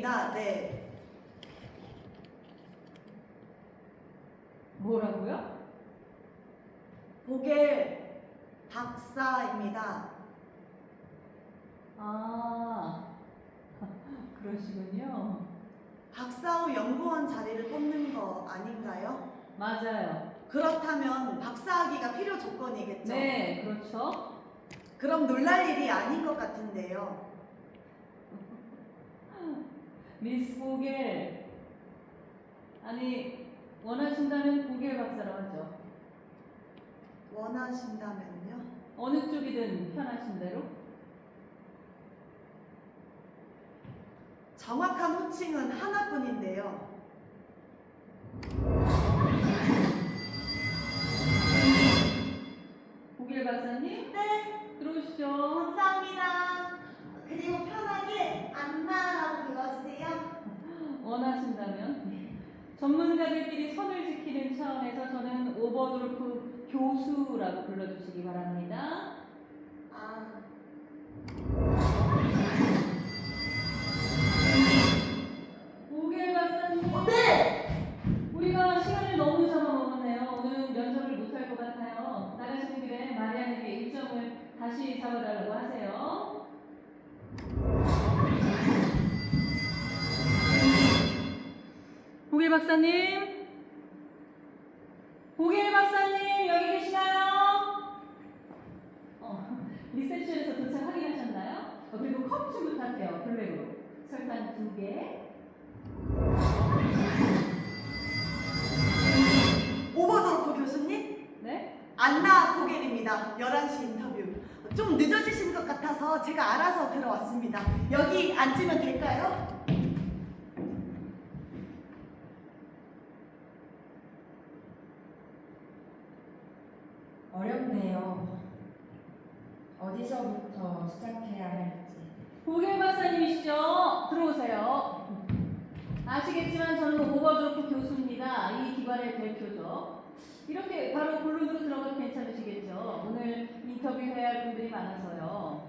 고개입니다. 네. 뭐라고요? 고개 박사입니다. 아, 그러시군요. 박사 후 연구원 자리를 뽑는 거 아닌가요? 맞아요. 그렇다면 박사학위가 필요 조건이겠죠? 네, 그렇죠. 그럼 놀랄 일이 아닌 것 같은데요. 미스 보겔. 아니, 원하신다면 보겔 박사라고 하죠. 원하신다면요? 어느 쪽이든 편하신 대로. 정확한 호칭은 하나뿐인데요. 보겔 박사님, 네, 들어오시죠. 감사합니다. 그리고 편하게 안나라고 불러주세요. 원하신다면. 전문가들끼리 선을 지키는 차원에서 저는 오버돌프 교수라고 불러주시기 바랍니다. 아, 보겔 박사님. 네! 우리가 시간을 너무 잡아먹었네요. 오늘은 면접을 못할 것 같아요. 나가시는 길에 마리안에게 일정을 다시 잡아달라고 하세요. 보겔 박사님? 보겔 박사님 여기 계시나요? 리셉션에서 도착 확인하셨나요? 그리고 커피 좀 부탁해요. 블랙으로. 설탕 2개. 오버도르프 교수님? 네? 안나 고겔입니다. 11시 인터뷰. 좀 늦어지신 것 같아서 제가 알아서 들어왔습니다. 여기 앉으면 될까요? 어렵네요. 어디서부터 시작해야 할지. 보겔 박사님이시죠? 들어오세요. 아시겠지만 저는 오버드로프 교수입니다. 이 기관의 대표죠. 이렇게 바로 본론으로 들어가도 괜찮으시겠죠? 오늘 인터뷰해야 할 분들이 많아서요.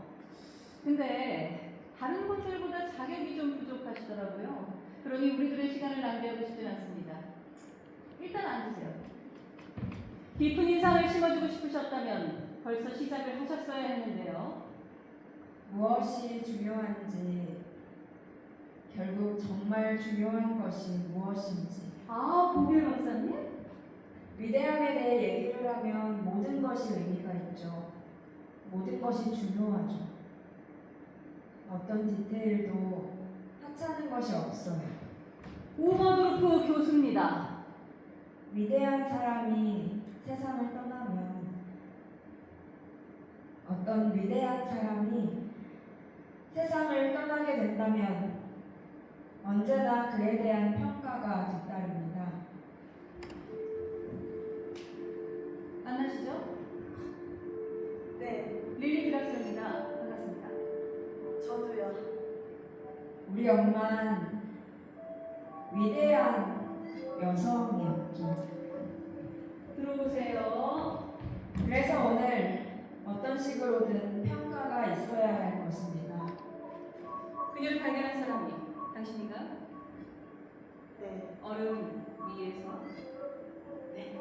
근데 다른 분들보다 자격이 좀 부족하시더라고요. 그러니 우리들의 시간을 낭비하고 싶진 않습니다. 일단 앉으세요. 깊은 인상을 심어주고 싶으셨다면 벌써 시작을 하셨어야 했는데요. 무엇이 중요한지, 결국 정말 중요한 것이 무엇인지. 아, 보겔 박사님? 위대함에 대해 얘기를 하면 모든 것이 의미가 있죠. 모든 것이 중요하죠. 어떤 디테일도 하찮은 것이 없어요. 오버드로프 교수입니다. 위대한 사람이 세상을 떠나면, 어떤 위대한 사람이 세상을 떠나게 된다면 언제나 그에 대한 평가가 뒤따릅니다. 만나시죠? 네, 릴리 드락스입니다. 반갑습니다. 저도요. 우리 엄마는 위대한 여성이었죠. 들어오세요. 그래서 오늘 어떤 식으로든 평가가 있어야 할 것입니다. 그녀를 발견한 사람이 당신인가? 네, 어려운 위에서. 네.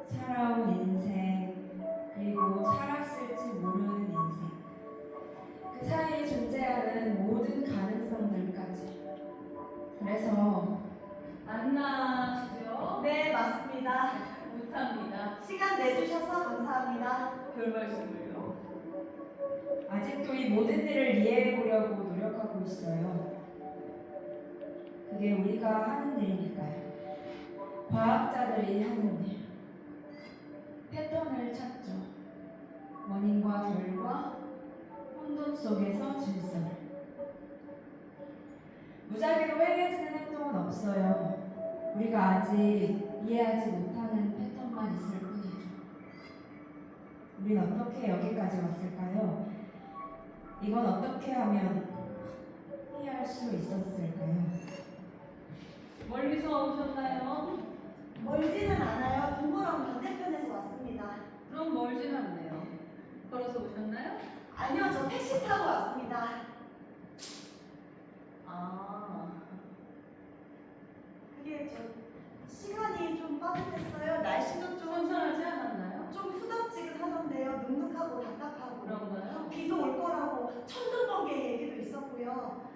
살아온 인생, 그리고 살았을지 모르는 인생, 그 사이에 존재하는 모든 가능성들까지. 그래서 안나시죠? 네, 맞습니다. 못합니다. 시간 내주셔서 감사합니다. 별 말씀을요. 아직도 이 모든 일을 이해해 보려고 노력하고 있어요. 그게 우리가 하는 일이니까요. 과학자들이 하는 일. 패턴을 찾죠. 원인과 결과, 혼돈 속에서 질서를. 무작위로 행해지는 행동은 없어요. 우리가 아직 이해하지 못하는 패턴만 있을 뿐이죠. 우린 어떻게 여기까지 왔을까요? 이건 어떻게 하면 피할 수 있었을까요? 멀리서 오셨나요? 멀지는 않아요. 동물원 반대편에서 왔습니다. 그럼 멀진 않네요. 걸어서 오셨나요? 아니요, 저 택시 타고 왔습니다. 아, 있었고요.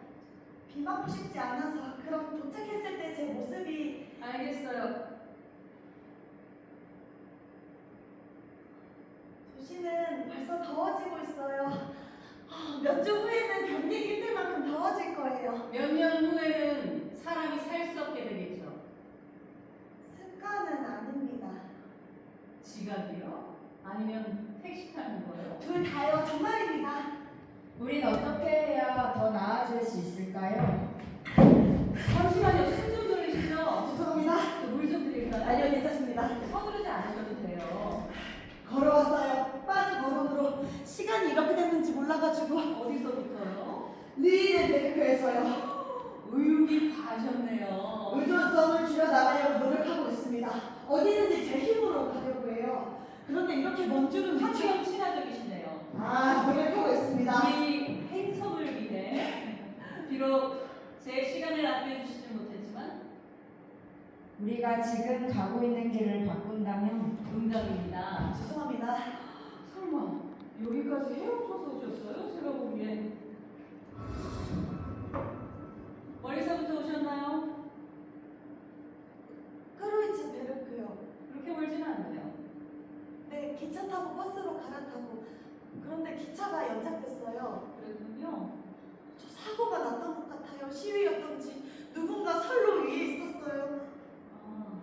비 맞고 싶지 않아서 그럼 도착했을 때 제 모습이 알겠어요. 도시는 벌써 더워지고 있어요. 몇 주 후에는 견디기 힘들 만큼 더워질 거예요. 몇 년 후에는 사람이 살 수 없게 되겠죠. 습관은 아닙니다. 지갑이요? 아니면 택시 타는 거요? 둘 다요. 정말입니다. 우린 어떻게 해야 더 나아질 수 있을까요? 잠시만요. 숨 좀 돌리시죠. 죄송합니다. 물 좀 드릴까요? 아니요, 괜찮습니다. 서두르지 않으셔도 돼요. 걸어왔어요. 빠른 걸음으로. 시간이 이렇게 됐는지 몰라가지고. 어디서부터요? 리앤베르크에서요. 의욕이 가셨네요. 의존성을 줄여나가려고 노력하고 있습니다. 어디든지 제 힘으로 가려고 해요. 그런데 이렇게 먼 줄은 한참 친화적이시네요. 노력하고 있습니다. 이 행성을 위해 비록 제 시간을 아껴 주시지 못했지만 우리가 지금 가고 있는 길을 바꾼다면 응답입니다. 죄송합니다. 설마 여기까지 헤엄쳐서 오셨어요? 제가 보기엔 멀리서부터 오셨나요? 크루이츠 베르크요. 그렇게 멀지는 않아요. 네, 기차 타고 버스로 갈아타고. 그런데 기차가 연착됐어요. 그랬군요. 저 사고가 났던 것 같아요. 시위였던지 누군가 선로 위에 있었어요. 아,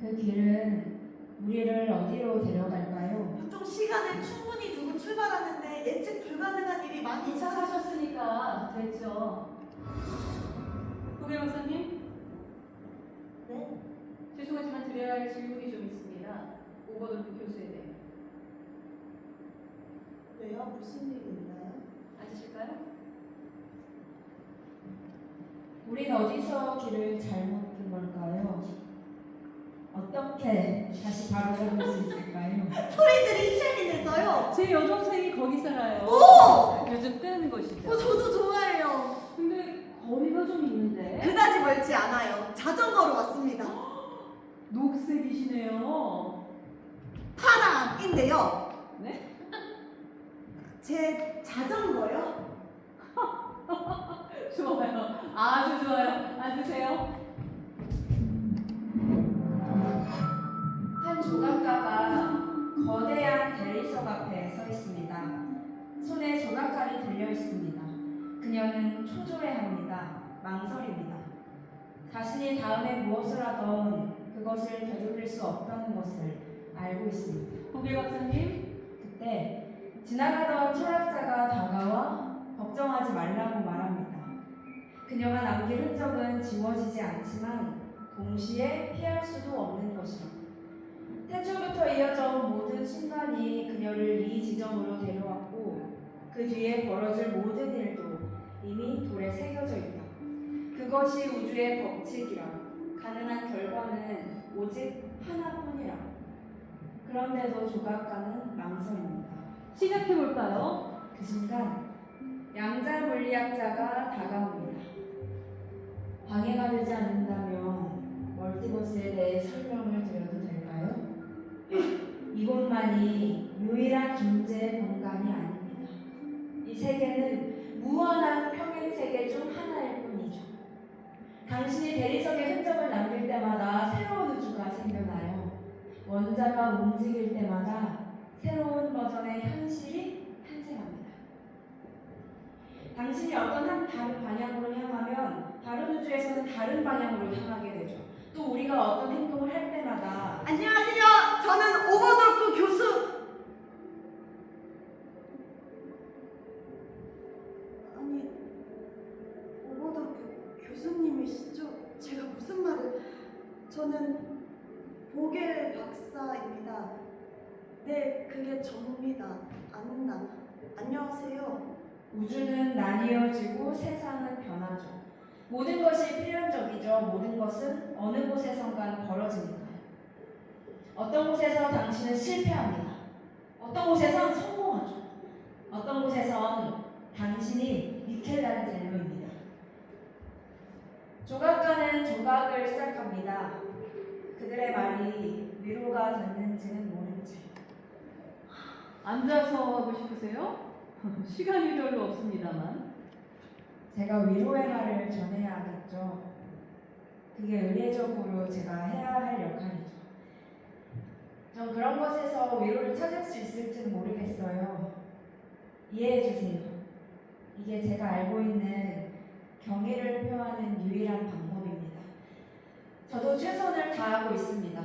그 길은 우리를 어디로 데려갈까요? 보통 시간을 충분히 두고 출발하는데 예측 불가능한 일이 많이 있어서 이사하셨으니까 됐죠. 고개 박사님, 네? 죄송하지만 드려야 할 질문이 좀 있습니다. 오버돌프 교수에 대해. 왜요? 무슨 일이 있나요? 앉으실까요? 우린 어디서 길을 잘못 든 걸까요? 어떻게 다시 바로 잡을 수 있을까요? 토리들이 샤린해서요. 제 여동생이 거기 살아요. 오! 요즘 뜨는 곳이죠. 저도 좋아해요. 근데 거리가 좀 있는데? 그다지 멀지 않아요. 자전거로 왔습니다. 녹색이시네요. 파란인데요. 네? 제 자전거요? 좋아요. 아주 좋아요. 앉으세요. 한 조각가가 거대한 대리석 앞에 서 있습니다. 손에 조각칼이 들려 있습니다. 그녀는 초조해합니다. 망설입니다. 자신이 다음에 무엇을 하던 그것을 되돌릴 수 없다는 것을 알고 있습니다. 고개 박사님, 그때 지나가던 철학자가 다가와 걱정하지 말라고 말합니다. 그녀가 남긴 흔적은 지워지지 않지만 동시에 피할 수도 없는 것이죠. 태초부터 이어져 온 모든 순간이 그녀를 이 지점으로 데려왔고 그 뒤에 벌어질 모든 일도 이미 돌에 새겨져 있다. 그것이 우주의 법칙이라 가능한 결과는 오직 하나뿐이라. 그런데도 조각가는 망설입니다. 시작해볼까요? 그 순간 양자 물리학자가 다가옵니다. 방해가 되지 않는다면 멀티버스에 대해 설명을 드려도 될까요? 이곳만이 유일한 존재의 공간이 아닙니다. 이 세계는 무한한 평행 세계 중 하나일 뿐이죠. 당신이 대리석에 흔적을 남길 때마다 새로운 우주가 생겨나요. 원자가 움직일 때마다 새로운 버전의 현실이 탄생합니다. 당신이 어떤 한 다른 방향으로 향하면 다른 우주에서는 다른 방향으로 향하게 되죠. 또 우리가 어떤 행동을 할 때마다 안녕하세요. 저는 오버돌프 교수. 아니, 오버돌프 교수님이시죠? 제가 무슨 말을? 저는 보겔 박사입니다. 네, 그게 접니다. 안나. 안녕하세요. 우주는 나뉘어지고 세상은 변하죠. 모든 것이 필연적이죠. 모든 것은 어느 곳에선가 벌어지니까요. 어떤 곳에서 당신은 실패합니다. 어떤 곳에선 성공하죠. 어떤 곳에선 당신이 미켈란젤로입니다. 조각가는 조각을 시작합니다. 그들의 말이 위로가 됐는지는 모르지. 앉아서 하고 싶으세요? 시간이 별로 없습니다만. 제가 위로의 말을 전해야겠죠. 그게 의례적으로 제가 해야 할 역할이죠. 전 그런 것에서 위로를 찾을 수 있을지는 모르겠어요. 이해해 주세요. 이게 제가 알고 있는 경의를 표하는 유일한 방법입니다. 저도 최선을 다하고 있습니다.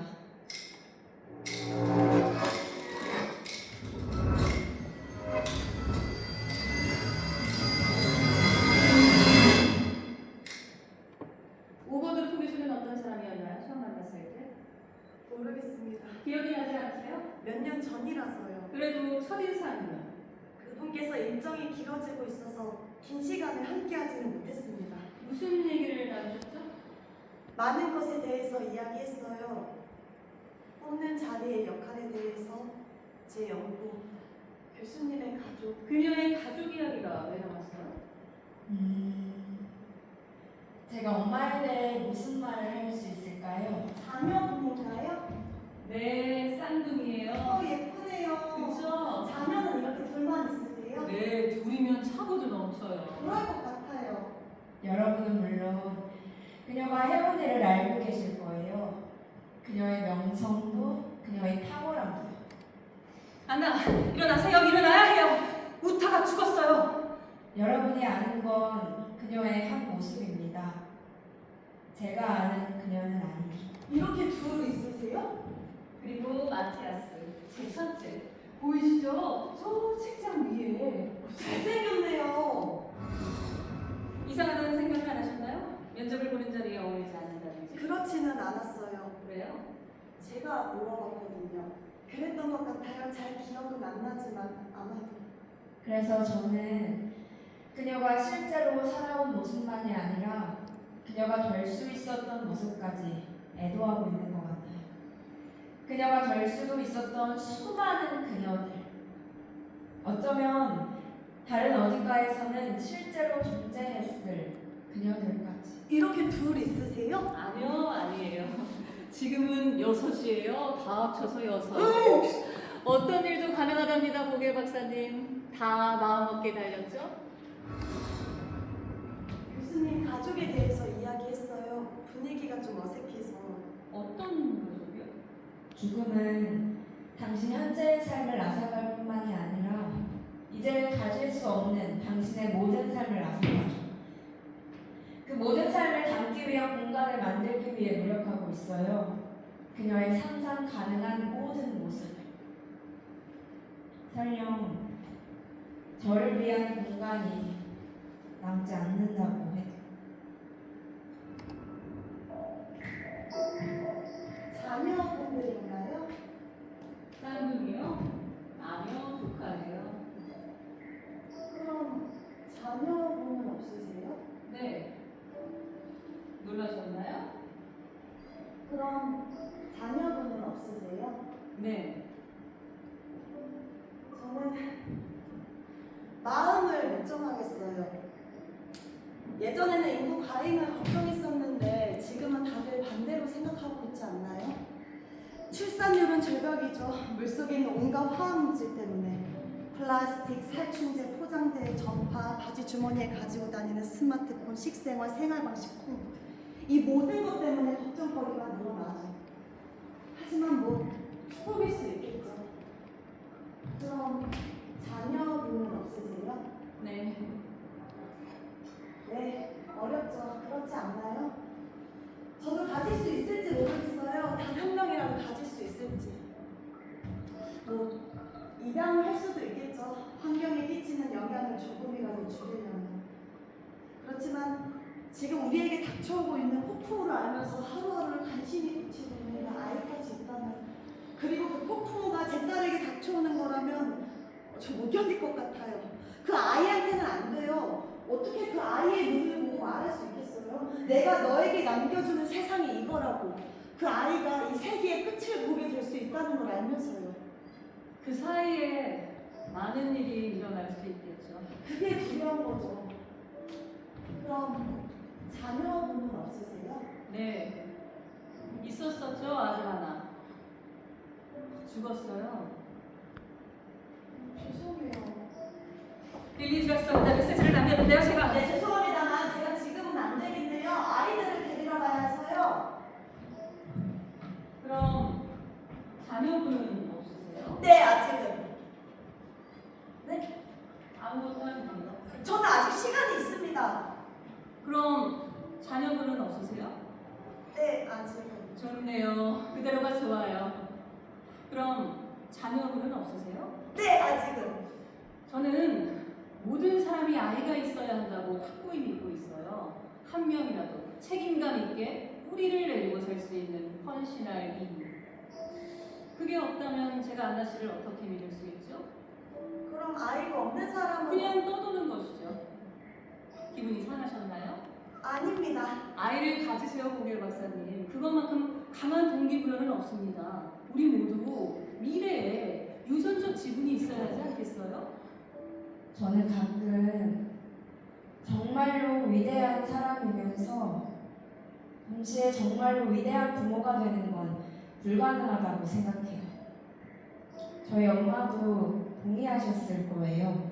오버드 포기수는 어떤 사람이었나요? 처음 만났을 때? 모르겠습니다. 기억이 나지 않으세요? 몇 년 전이라서요. 그래도 첫인상이요. 그분께서 일정이 길어지고 있어서 긴 시간을 함께하지는 못했습니다. 무슨 얘기를 나누셨죠? 많은 것에 대해서 이야기했어요. 뽑는 자리의 역할에 대해서, 제 연구, 교수님의 가족. 그녀의 가족 이야기가 왜 나왔어요? 제가 엄마에 대해 무슨 말을 할 수 있을까요? 자녀분인가요? 네, 쌍둥이에요. 예쁘네요. 그쵸? 자녀는 이렇게 둘만 있으세요? 네, 둘이면 차고도 넘쳐요. 그럴 것 같아요. 여러분은 물론 그녀가 해온 일을 알고 계실 거예요. 그녀의 명성도, 그녀의 탁월함도. 안나, 일어나세요. 일어나야 해요. 우타가 죽었어요. 여러분이 아는 건 그녀의 한 모습입니다. 제가 아는 그녀는 아니죠. 이렇게 둘 있으세요? 그리고 마티아스, 제 첫째. 보이시죠? 저 책장 위에. 잘생겼네요. 이상하다는 생각을 안 하셨나요? 면접을 보는 자리에 어울리지 않는다든지. 그렇지는 않았어요. 그래요? 제가 물어봤거든요. 그랬던 것 같아요. 잘 기억은 안 나지만 아마도. 그래서 저는 그녀가 실제로 살아온 모습만이 아니라 그녀가 될 수 있었던 모습까지 애도하고 있는 것 같아요. 그녀가 될 수도 있었던 수많은 그녀들. 어쩌면 다른 어딘가에서는 실제로 존재했을 그녀들까지. 이렇게 둘 있으세요? 아니요, 아니에요. 지금은 6이에요. 다 합쳐서 6. 어떤 일도 가능하답니다, 보길 박사님. 다 마음먹게 달렸죠? 교수님 가족에 대해서 이야기했어요. 분위기가 좀 어색해서. 어떤 가족이요? 죽음은 당신 현재의 삶을 앗아갈 뿐만이 아니라 이제 가질 수 없는 당신의 모든 삶을 앗아가죠. 그 모든 삶을 담기 위한 공간을 만들기 위해 노력하고 있어요. 그녀의 상상 가능한 모든 모습을. 설령 저를 위한 공간이 남지 않는다고 해도. 자녀분들인가요? 쌍둥이요? 아니요, 조카예요. 그럼 자녀분은 없으세요? 네. 놀라셨나요? 그럼 자녀분은 없으세요? 네. 저는 마음을 못 정하겠어요. 예전에는 인구 과잉을 걱정했었는데 지금은 다들 반대로 생각하고 있지 않나요? 출산율은 절벽이죠. 물속에 있는 온갖 화학물질 때문에. 플라스틱, 살충제, 포장재, 전파, 바지 주머니에 가지고 다니는 스마트폰, 식생활, 생활방식, 콩. 이 모든 것 때문에 걱정거리가 늘어나죠. 하지만 뭐 축복일 수 있겠죠. 그럼 자녀분은 없으세요? 네. 네, 어렵죠. 그렇지 않나요? 저도 가질 수 있을지 모르겠어요. 단 한 명이라도 가질 수 있을지. 뭐 입양을 할 수도 있겠죠. 환경에 끼치는 영향을 조금이라도 줄이려면. 그렇지만 지금 우리에게 닥쳐오고 있는 폭풍우를 알면서 하루하루를 간신히 붙이고 있는 아이까지 있다면, 그리고 그 폭풍우가 제 딸에게 닥쳐오는 거라면 저 못 견딜 것 같아요. 그 아이한테는 안 돼요. 어떻게 그 아이의 눈을 보고 말할 수 있겠어요? 내가 너에게 남겨주는 세상이 이거라고. 그 아이가 이 세계의 끝을 보게 될 수 있다는 걸 알면서요. 그 사이에 많은 일이 일어날 수 있겠죠. 그게 두려운 거죠. 그럼 자녀분은 없으세요? 네. 있었었죠, 아주 하나. 죽었어요. 죄송해요. 릴리즈가 썼다는 메시지를 남겼는데요, 제가. 네, 죄송합니다. 자녀분은 없으세요? 네, 아직은. 네? 아무것도 아닙니다. 저는 아직 시간이 있습니다. 그럼 자녀분은 없으세요? 네, 아직은. 좋네요. 그대로가 좋아요. 그럼 자녀분은 없으세요? 네, 아직은. 저는 모든 사람이 아이가 있어야 한다고 확고히 믿고 있어요. 한 명이라도 책임감 있게 뿌리를 내리고 살 수 있는 헌신할 이유. 그게 없다면 제가 안나 씨를 어떻게 믿을 수 있죠? 그럼 아이가 없는 사람은 그냥 떠도는 것이죠. 기분이 상하셨나요? 아닙니다. 아이를 가지세요, 고길 박사님. 그것만큼 강한 동기부여는 없습니다. 우리 모두 미래에 유전적 지분이 있어야 하지 않겠어요? 저는 가끔 정말로 위대한 사람이면서 동시에 정말로 위대한 부모가 되는 건 불가능하다고 생각해요. 저희 엄마도 동의하셨을 거예요.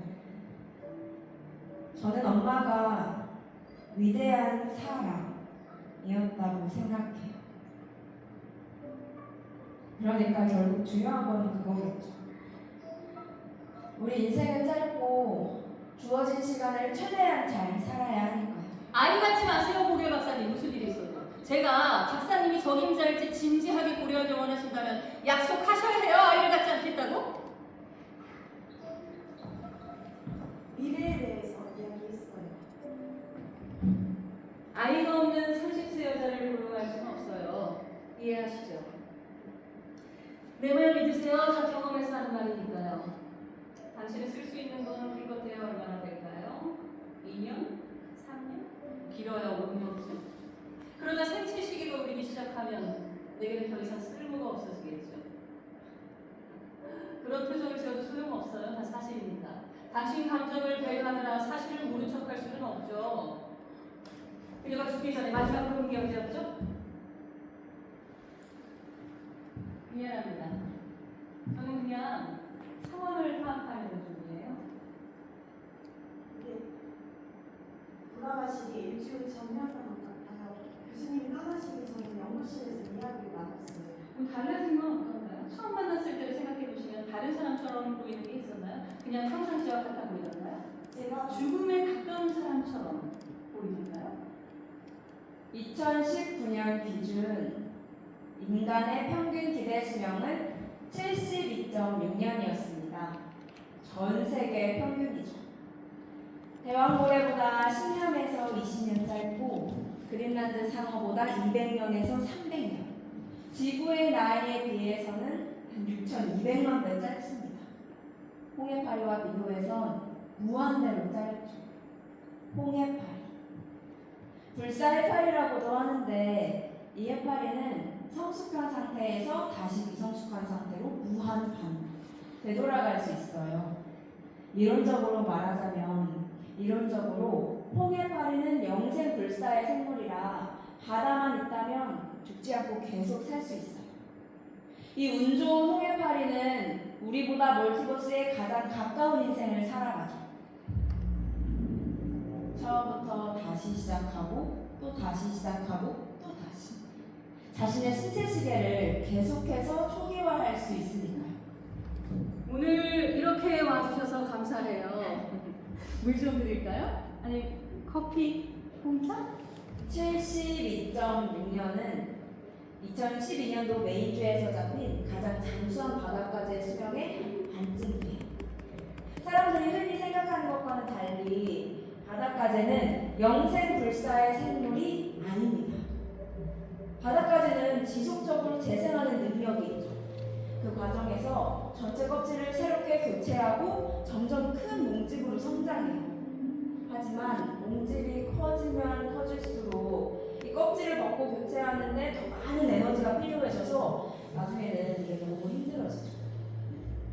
저는 엄마가 위대한 사람이었다고 생각해요. 그러니까 결국 중요한 건 그거겠죠. 우리 인생은 짧고 주어진 시간을 최대한 잘 살아야 하니까요. 아이 갖지 마세요, 고길 박사님. 무슨 일이 있어도. 제가 박사님이 적임자일지 진지하게 고려하길 원하신다면 약속하셔야 해요. 아이를 갖지 않겠다고? 미래에 대해서 이야기했어요. 아이가 없는 30세 여자를 고용할 수는 없어요. 이해하시죠? 내 말 믿으세요. 다 경험해서 하는 말이니까요. 당신이 쓸 수 있는 건 기껏해야 얼마나 될까요? 2년? 3년? 길어야 5년쯤? 그러다 생체 시기가 오르기 시작하면 내게는 더 이상 쓸모가 없어지겠죠. 그런 표정을 지어도 소용없어요. 다 사실입니다. 당신 감정을 배려하느라 사실을 모른 척할 수는 없죠. 그녀가 죽기 전에 마지막으로 본 게 언제였죠? 미안합니다. 저는 그냥 상황을 파악하려는 중이에요. 네. 돌아가시기 일주일 전이었던 것 같아요. 교수님이 떠나시기 전에 연구실에서 이야기를 나눴어요. 그럼 달라진 건 어떤가요? 처음 만났을 때를 생각해 보시면 다른 사람처럼 보이는 게 있었나요? 그냥 평상시와 같아 보이던가요? 제가 죽음에 가까운 사람처럼 보이던가요? 2019년 기준 인간의 평균 기대 수명은 72.6년이었습니다. 전 세계 평균이죠. 대왕고래보다 10년에서 20년 짧고 그린란드 상어보다 200년에서 300년. 지구의 나이에 비해서는 한 6,200만 배 짧습니다. 홍해파리와 비교해선 무한대로 짧죠. 홍해파리. 불사해파리라고도 하는데 이 해파리는 성숙한 상태에서 다시 미성숙한 상태로 무한 반복 되돌아갈 수 있어요. 이론적으로 말하자면 이론적으로 홍해파리는 영생 불사의 생물이라 바다만 있다면 죽지 않고 계속 살 수 있어요. 이 운 좋은 홍해파리는 우리보다 멀티버스에 가장 가까운 인생을 살아가죠. 처음부터 다시 시작하고 또 다시 시작하고 또 다시 자신의 신체 시계를 계속해서 초기화할 수 있으니까요. 오늘 이렇게 와주셔서 감사해요. 물 좀 드릴까요? 아니 커피 공짜? 72.6년은 2012년도 메이주에서 잡힌 가장 장수한 바닷가재 수명의 반쯤이에요. 사람들이 흔히 생각하는 것과는 달리 바닷가재는 영생불사의 생물이 아닙니다. 바닷가재는 지속적으로 재생하는 능력이 있죠. 그 과정에서 전체 껍질을 새롭게 교체하고 점점 큰 몸집으로 성장해요. 하지만 몸집이 커지면 커질수록 이 껍질을 벗고 교체하는데 더 많은 에너지가 필요해져서 나중에는 이게 너무 힘들어지죠.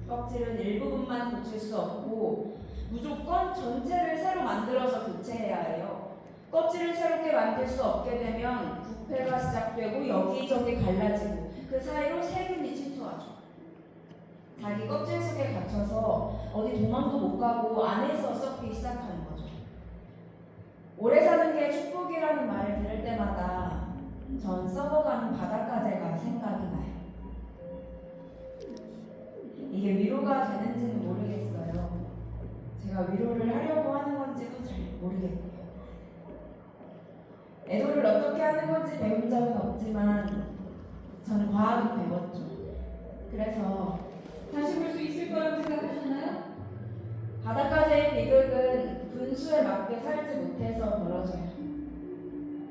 껍질은 일부분만 고칠 수 없고 무조건 전체를 새로 만들어서 교체해야 해요. 껍질을 새롭게 만들 수 없게 되면 부패가 시작되고 여기저기 갈라지고 그 사이로 세균이 침투하죠. 자기 껍질 속에 갇혀서 어디 도망도 못 가고 안에서 썩기 시작하는 거죠. 오래 사는 게 축복이라는 말을 들을 때마다 전 썩어가는 바닷가재가 생각이 나요. 위로가 되는지는 모르겠어요. 제가 위로를 하려고 하는 건지도 잘 모르겠고요. 애도를 어떻게 하는 건지 배운 적은 없지만 저는 과학을 배웠죠. 그래서 다시 볼 수 있을 거라고 생각하셨나요? 바닷가재의 비극은 분수에 맞게 살지 못해서 벌어져요.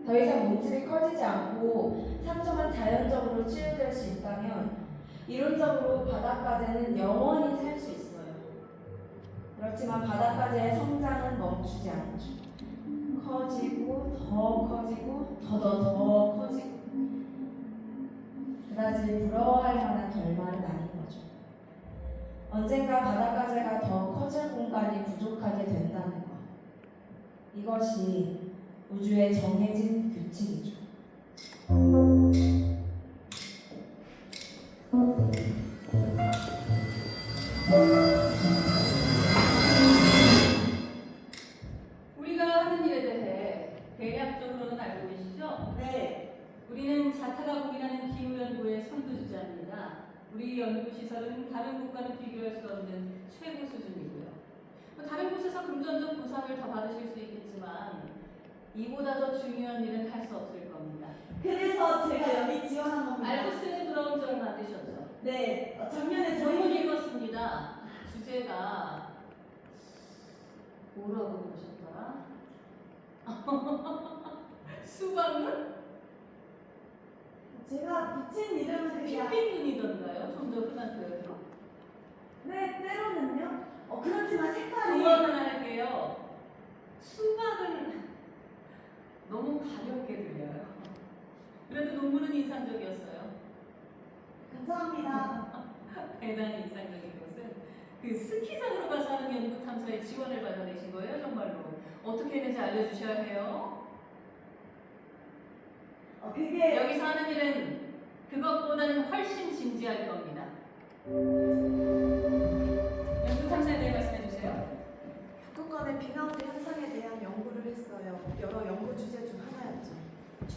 더 이상 몸집이 커지지 않고 상처만 자연적으로 치유될 수 있다면 이론적으로 바닷가재는 영원히 살 수 있어요. 그렇지만 바닷가재의 성장은 멈추지 않죠. 커지고 더 커지고 더 커지고 그다지 부러워할 만한 결말은 아닌 거죠. 언젠가 바닷가재가 더 커질 공간이 부족하게 된다는 것. 이것이 우주의 정해진 규칙이죠. 우리가 하는 일에 대해 대략적으로는 알고 계시죠? 네. 우리는 자타가공이라는 기후연구의 선두주자입니다. 우리 연구시설은 다른 국가를 비교할 수 없는 최고 수준이고요. 다른 곳에서 금전적 보상을 더 받으실 수 있겠지만 이보다 더 중요한 일은 할 수 없을 겁니다. 그래서 제가 여기 지원한 겁니다. 알프스에 돌아온 지 얼마 안 되셨죠? 네. 작년에 전문 저희 읽었습니다. 주제가 뭐라고 그러셨더라? 수박은 제가 붙인 이름은 그냥 핑핑눈이던가요? 좀 더 흔한 표현으로. 네, 때로는요. 그렇지만 색깔이 조언 하나 할게요. 수박은 너무 가볍게 들려요. 그래도 논문은 인상적이었어요. 감사합니다. 대단히 인상적인 것은 그 스키장으로 가서 하는 연구 탐사에 지원을 받아내신 거예요, 정말로. 어떻게 했는지 알려주셔야 해요. 그게 여기서 하는 일은 그것보다는 훨씬 진지할 겁니다. 연구 탐사에 대해 말씀해 주세요. 북극권의 빙하운드 현상에 대한 연구를 했어요. 여러 연구 주제 중 하나였죠.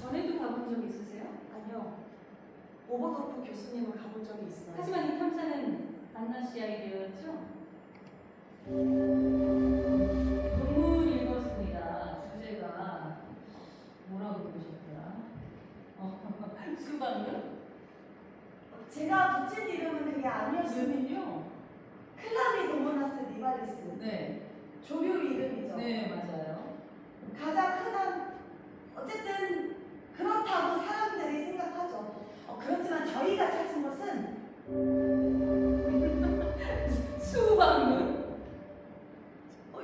전에도 가본 적 있으세요? 아니요. 오버도프 교수님을 가본 적이 있어요. 하지만 이 탐사는 안나 씨 아이디어였죠? 논문 읽었습니다. 주제가 뭐라고 그러셨더라? 수박은? 제가 붙인 이름은 그게 아니었어요. 이름은요? 클라미도모나스 니발리스. 네. 조류 이름이죠. 네, 맞아요. 가장 흔한 어쨌든 그렇다고 사람들이 생각하죠. 그렇지만 저희가 찾은 것은 수박은?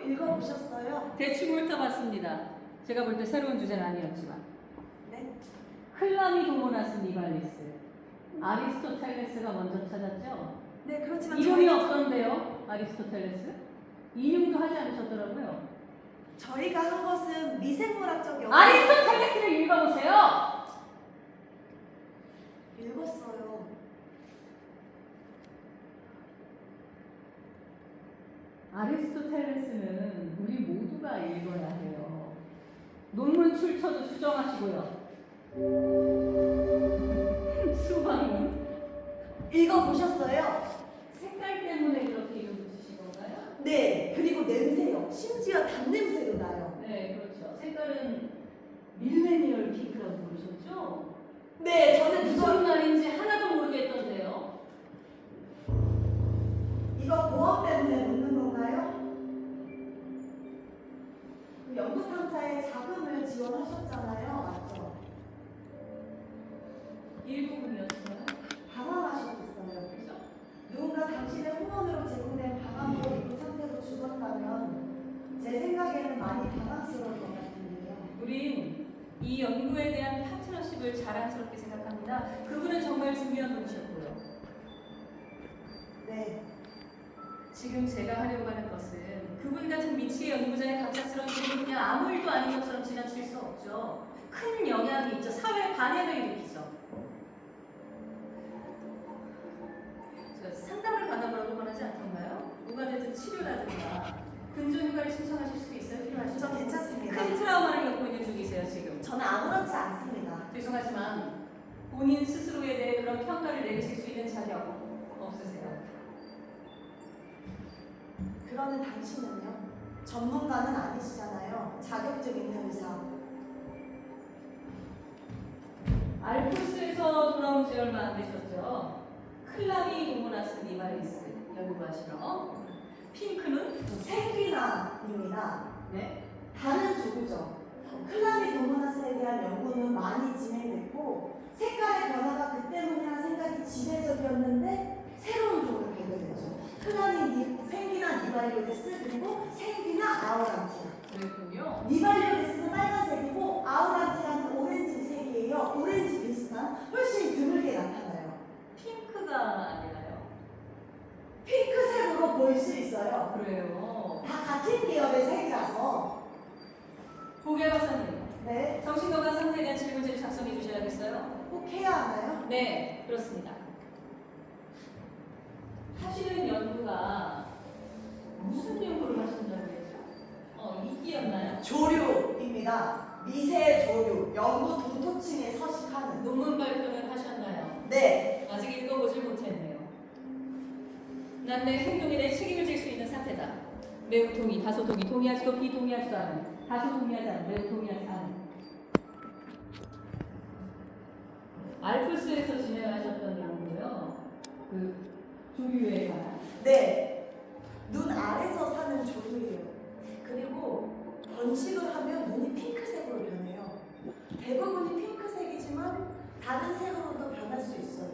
읽어보셨어요? 대충 훑어봤습니다. 제가 볼 때 새로운 주제는 아니었지만. 네. 클라미도모나스 니발리스. 아리스토텔레스가 먼저 찾았죠? 네, 그렇지만 이름이 저희가- 없던데요, 아리스토텔레스? 인용도 하지 않으셨더라고요. 저희가 한 것은 미생물학적 연구. 아리스토텔레스를 읽어보세요. 읽었어요. 아리스토텔레스는 우리 모두가 읽어야 해요. 논문 출처도 수정하시고요. 수박은 읽어보셨어요? 색깔 때문에 그렇게 이름 붙이신 건가요? 네. 그리고 냄새요. 심지어 단냄새도 나요. 네, 그렇죠. 색깔은 밀레니얼 핑크라고 부르셨죠? 네, 저는 무슨 말인지 하나도 모르겠던데요. 이거 보험 때문에 묻는 건가요? 그 연구 탐사에 자금을 지원하셨잖아요. 맞죠? 일부분이었어요. 방황하셨겠어요. 그죠? 누군가 당신의 후원으로 제공된 방황으로 입은 상태로 죽었다면 제 생각에는 많이 당황스러울 것 같은데요. 우린 이 연구에 대한 파트너십을 자랑스럽게 생각합니다. 그분은 정말 중요한 분이셨고요. 네. 지금 제가 하려고 하는 것은 그분 같은 미치의 연구자의 갑작스러운 죽음이 그냥 아무 일도 아닌 것처럼 지나칠 수 없죠. 큰 영향이 있죠. 사회 반향을 일으키죠. 저 상담을 받아보라고 권하지 않던가요? 누가 되든 치료라든가 근조휴가를 신청하실 수도 있어요. 필요하시죠? 저 괜찮습니다. 큰 트라우마를 겪고 있는 중이세요 지금. 저는 아무렇지 않습니다. 죄송하지만 본인 스스로에 대해 그런 평가를 내리실 수 있는 자격 없으세요. 그러는 당신은요? 전문가는 아니시잖아요. 자격증 있는 의사. 알프스에서 돌아온 지 얼마 안 되셨죠? 클라미 도모나스 니바리스 연구하시러. 핑크는? 생귀나입니다. 네. 다른 조류죠. 클라미 도모나스에 대한 연구는 많이 진행됐고 색깔의 변화가 그 때문이라는 생각이 지배적이었는데 새로운 종을 발견했죠. 생귀나 니발리오데스 그리고 생귀나 아우란티아. 그랬군요. 니발리오데스는 빨간색이고 아우란티아는 오렌지색이에요. 오렌지 비슷한 훨씬 드물게 나타나요. 핑크가 아니라요. 핑크색으로 보일 수 있어요. 그래요. 다 같은 계열의 색이라서. 고개 박사님, 네, 정신건강 상태에 대한 질문지를 작성해 주셔야겠어요. 꼭 해야 하나요? 네, 그렇습니다. 하시는 연구가 무슨 연구를 하신다고 했죠? 이기였나요? 조류입니다. 미세 조류, 연구 동토층에 서식하는. 논문 발표는 하셨나요? 네, 아직 읽어보질 못했네요. 난 내 행동에 대해 책임을 질 수 있는 상태다. 매우 다소 동의하지도 비동의하지도 않은, 다소 동의하지 않은, 매우 동의하지 않은. 알프스에서 진행하셨던 연구요. 그 조류에 관한. 네. 눈 아래서 사는 조류예요. 그리고 번식을 하면 눈이 핑크색으로 변해요. 대부분이 핑크색이지만 다른 색으로도 변할 수 있어요.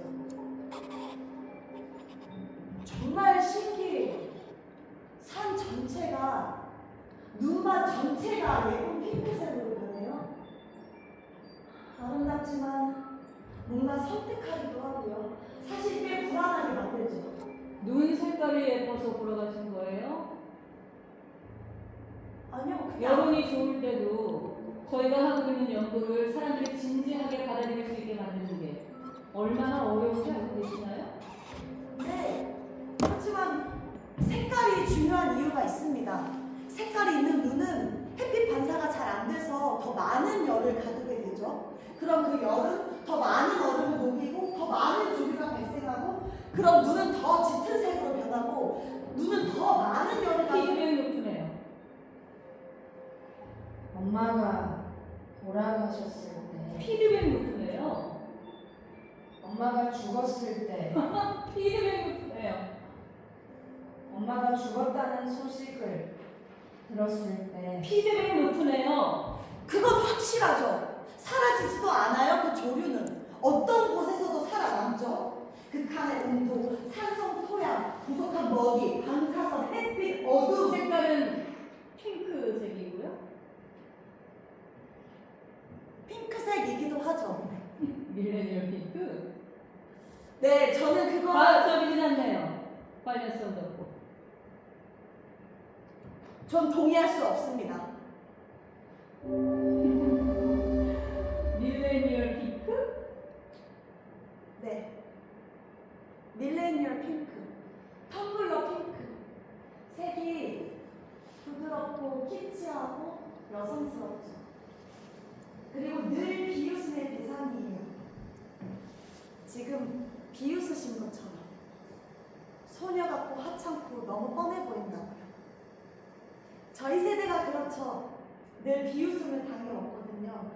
정말 신기해요. 산 전체가 눈밭 전체가 예쁜 핑크색으로 변해요. 아름답지만 뭔가 섬뜩하기도 하고요. 사실 꽤 불안하게 만들죠. 눈 색깔이 예뻐서 보러 가신 거예요? 아니요, 그냥 여론이 좋을 때도 저희가 하고 있는 연구를 사람들이 진지하게 받아들일 수 있게 만드는 게 얼마나 어려운지 알고 계시나요? 네. 그렇지만 색깔이 중요한 이유가 있습니다. 색깔이 있는 눈은 햇빛 반사가 잘 안 돼서 더 많은 열을 가두게 되죠. 그럼 그 열은 더 많은 얼음을 녹이고 더 많은 조류가 발생하고 그럼 눈은 더 짙은 색으로 변하고 눈은 더 많은 열을 가두게 피부의 높으네요. 엄마가 돌아가셨을 때, 피드백 높으네요. 엄마가 죽었을 때, 피드백 높으네요. 엄마가 죽었다는 소식을 들었을 때, 피드백 높으네요. 그건 확실하죠. 사라지지도 않아요. 그 조류는 어떤 곳에서도 살아남죠. 극한의 온도, 산성 토양, 부족한 먹이, 방사선, 햇빛, 어둠. 색깔은 핑크색이고요. 핑크색이기도 하죠. 밀레니얼 핑크. 네, 저는 그거 과학적이진 않네요. 관련성도 없고. 전 동의할 수 없습니다. 밀레니얼 핑크? 네. 밀레니얼 핑크, 텀블러 핑크. 색이 부드럽고 키치하고 여성스럽죠. 그리고 늘 비웃음의 대상이에요. 지금 비웃으신 것처럼 소녀 같고 하찮고 너무 뻔해 보인다고요. 저희 세대가 그렇죠. 늘 비웃음을 당해왔거든요.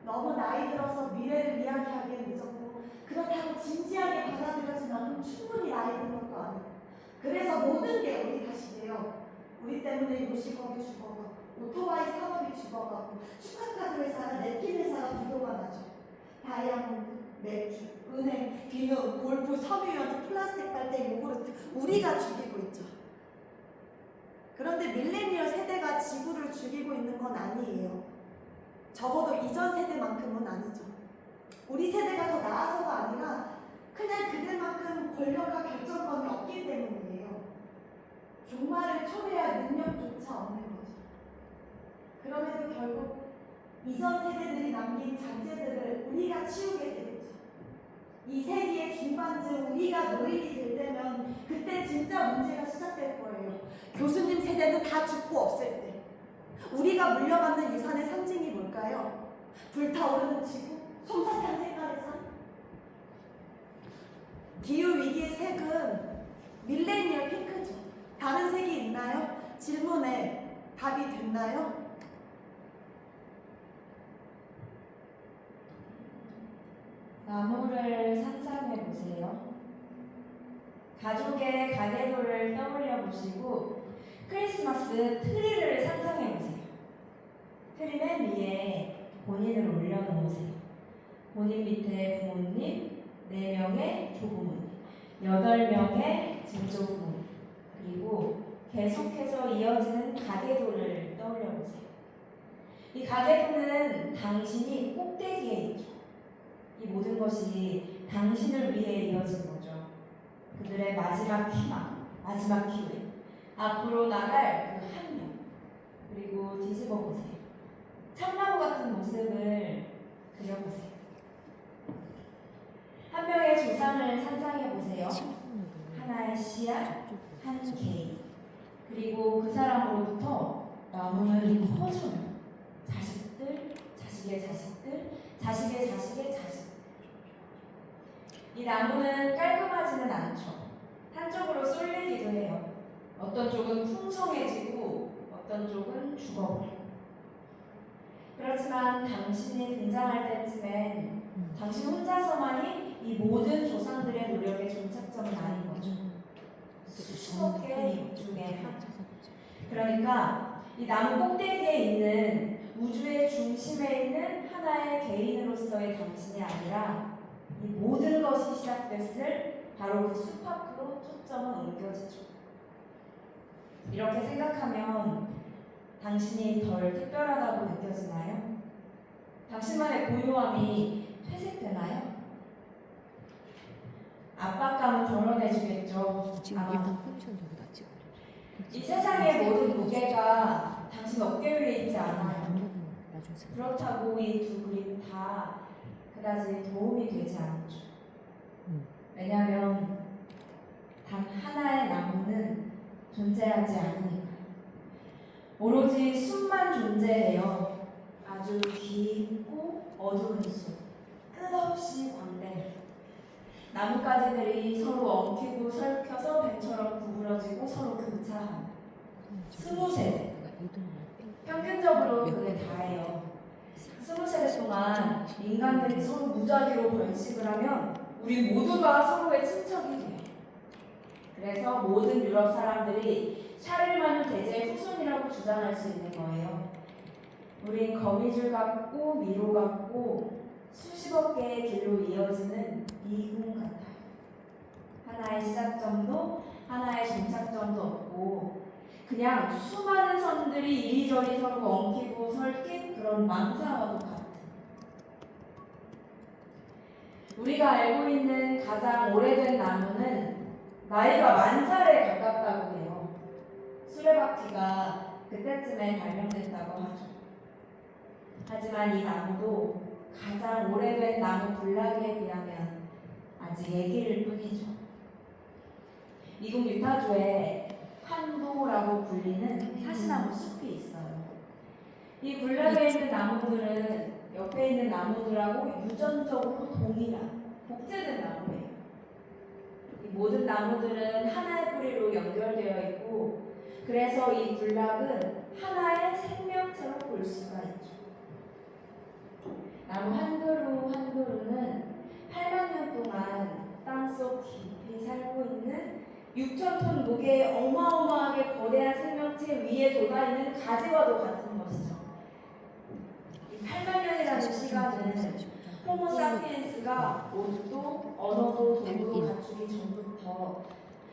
너무 나이 들어서 미래를 이야기하기엔 늦었고 그렇다고 진지하게 받아들여진 만큼 충분히 나이 든 것도 아니고 그래서 모든 게 우리 탓이래요. 우리 때문에 요식업이 죽어가고 오토바이 산업이 죽어가고 축하카드 회사나 냅킨 회사가 부도가 나죠. 다이아몬드, 맥주, 은행, 비누, 골프, 섬유유연제, 플라스틱 빨대, 요구르트 우리가 죽이고 있죠. 그런데 밀레니얼 세대가 지구를 죽이고 있는 건 아니에요. 적어도 이전 세대만큼은 아니죠. 우리 세대가 더 나아서가 아니라 그냥 그들만큼 권력과 결정권이 없기 때문이에요. 종말을 초래할 능력조차 없는 거죠. 그럼에도 결국 이전 세대들이 남긴 잔재들을 우리가 치우게 되겠죠. 이 세기의 중반쯤 우리가 노인이 될 때면 그때 진짜 문제가 시작될 거예요. 교수님 세대는 다 죽고 없을 때 우리가 물려받는 유산의 상징이 뭘까요? 불타오르는 지구, 솜사탕 색깔의 산. 기후위기의 색은 밀레니얼 핑크죠. 다른 색이 있나요? 답이 됐나요? 나무를 상상해 보세요. 가족의 가계도를 떠올려 보시고 크리스마스 트리를 상상해 보세요. 트리 맨 위에 본인을 올려놓으세요. 본인 밑에 부모님, 4명의 조부모님, 8명의 증조부모님, 그리고 계속해서 이어지는 가계도를 떠올려 보세요. 이 가계도는 당신이 꼭대기에 있죠. 이 모든 것이 당신을 위해 이어진 거죠. 그들의 마지막 희망, 마지막 기회, 앞으로 나갈 그 한 명. 그리고 뒤집어 보세요. 참나무 같은 모습을 그려보세요. 한 명의 조상을 상상해 보세요. 하나의 씨앗, 한 개인. 그리고 그 사람으로부터 나무는 커져요. 자식들, 자식의 자식들, 자식의 자식의 자식. 이 나무는 깔끔하지는 않죠. 한쪽으로 쏠리기도 해요. 어떤 쪽은 풍성해지고 어떤 쪽은 죽어버려요. 그렇지만 당신이 등장할 때쯤엔 당신 혼자서만이 이 모든 조상들의 노력의 종착점은 아닌 거죠. 수십 개의 중에 한. 그러니까 이 나무 꼭대기에 있는 우주의 중심에 있는 하나의 개인으로서의 당신이 아니라 이 모든 것이 시작됐을 바로 그 숲 앞으로 초점은 옮겨지죠. 이렇게 생각하면 당신이 덜 특별하다고 느껴지나요? 당신만의 고요함이 퇴색되나요? 압박감은 덜어내주겠죠. 아마 이 세상의 모든 무게가 당신 어깨 위에 있지 않아요. 그렇다고 이 두 그림 다 그다지 도움이 되지 않죠. 왜냐하면 단 하나의 나무는 존재하지 않으니까. 오로지 숲만 존재해요. 아주 깊고 어두운 숲, 끝없이 광대. 나뭇가지들이 서로 엉키고 설켜서 뱀처럼 구부러지고 서로 교차함. 20세대. 평균적으로 그게 다예요. 20세대 동안 인간들이 서로 무작위로 번식을 하면 우리 모두가 서로의 친척이 돼요. 그래서 모든 유럽 사람들이 샤를마누 대제의 후손이라고 주장할 수 있는 거예요. 우린 거미줄 같고 미로 같고 수십억 개의 길로 이어지는 미궁 같아요. 하나의 시작점도 하나의 종착점도 없고 그냥 수많은 선들이 이리저리 서로 엉키고 설킨 그런 망사와도 같은. 우리가 알고 있는 가장 오래된 나무는 나이가 10,000살에 가깝다고 해요. 수레바퀴가 그때쯤에 발명됐다고 하죠. 하지만 이 나무도 가장 오래된 나무 군락에 비하면 아직 애기일 뿐이죠. 미국 유타주에 판도라고 불리는 사시나무 숲이 있어요. 이 군락에 있는 나무들은 옆에 있는 나무들하고 유전적으로 동일한 복제된 나무예요. 이 모든 나무들은 하나의 뿌리로 연결되어 있고 그래서 이 군락은 하나의 생명체로 볼 수가 있죠. 나무 한 그루 한 그루는 8만 년 동안 땅속 깊이 살고 있는 6,000톤 무게의 어마어마하게 거대한 생명체 위에 돋아있는 가지와도 같은 것이죠. 이 8만 년이라는 시간은 호모 사피엔스가 옷도 언어도 도구도 갖추기 전부터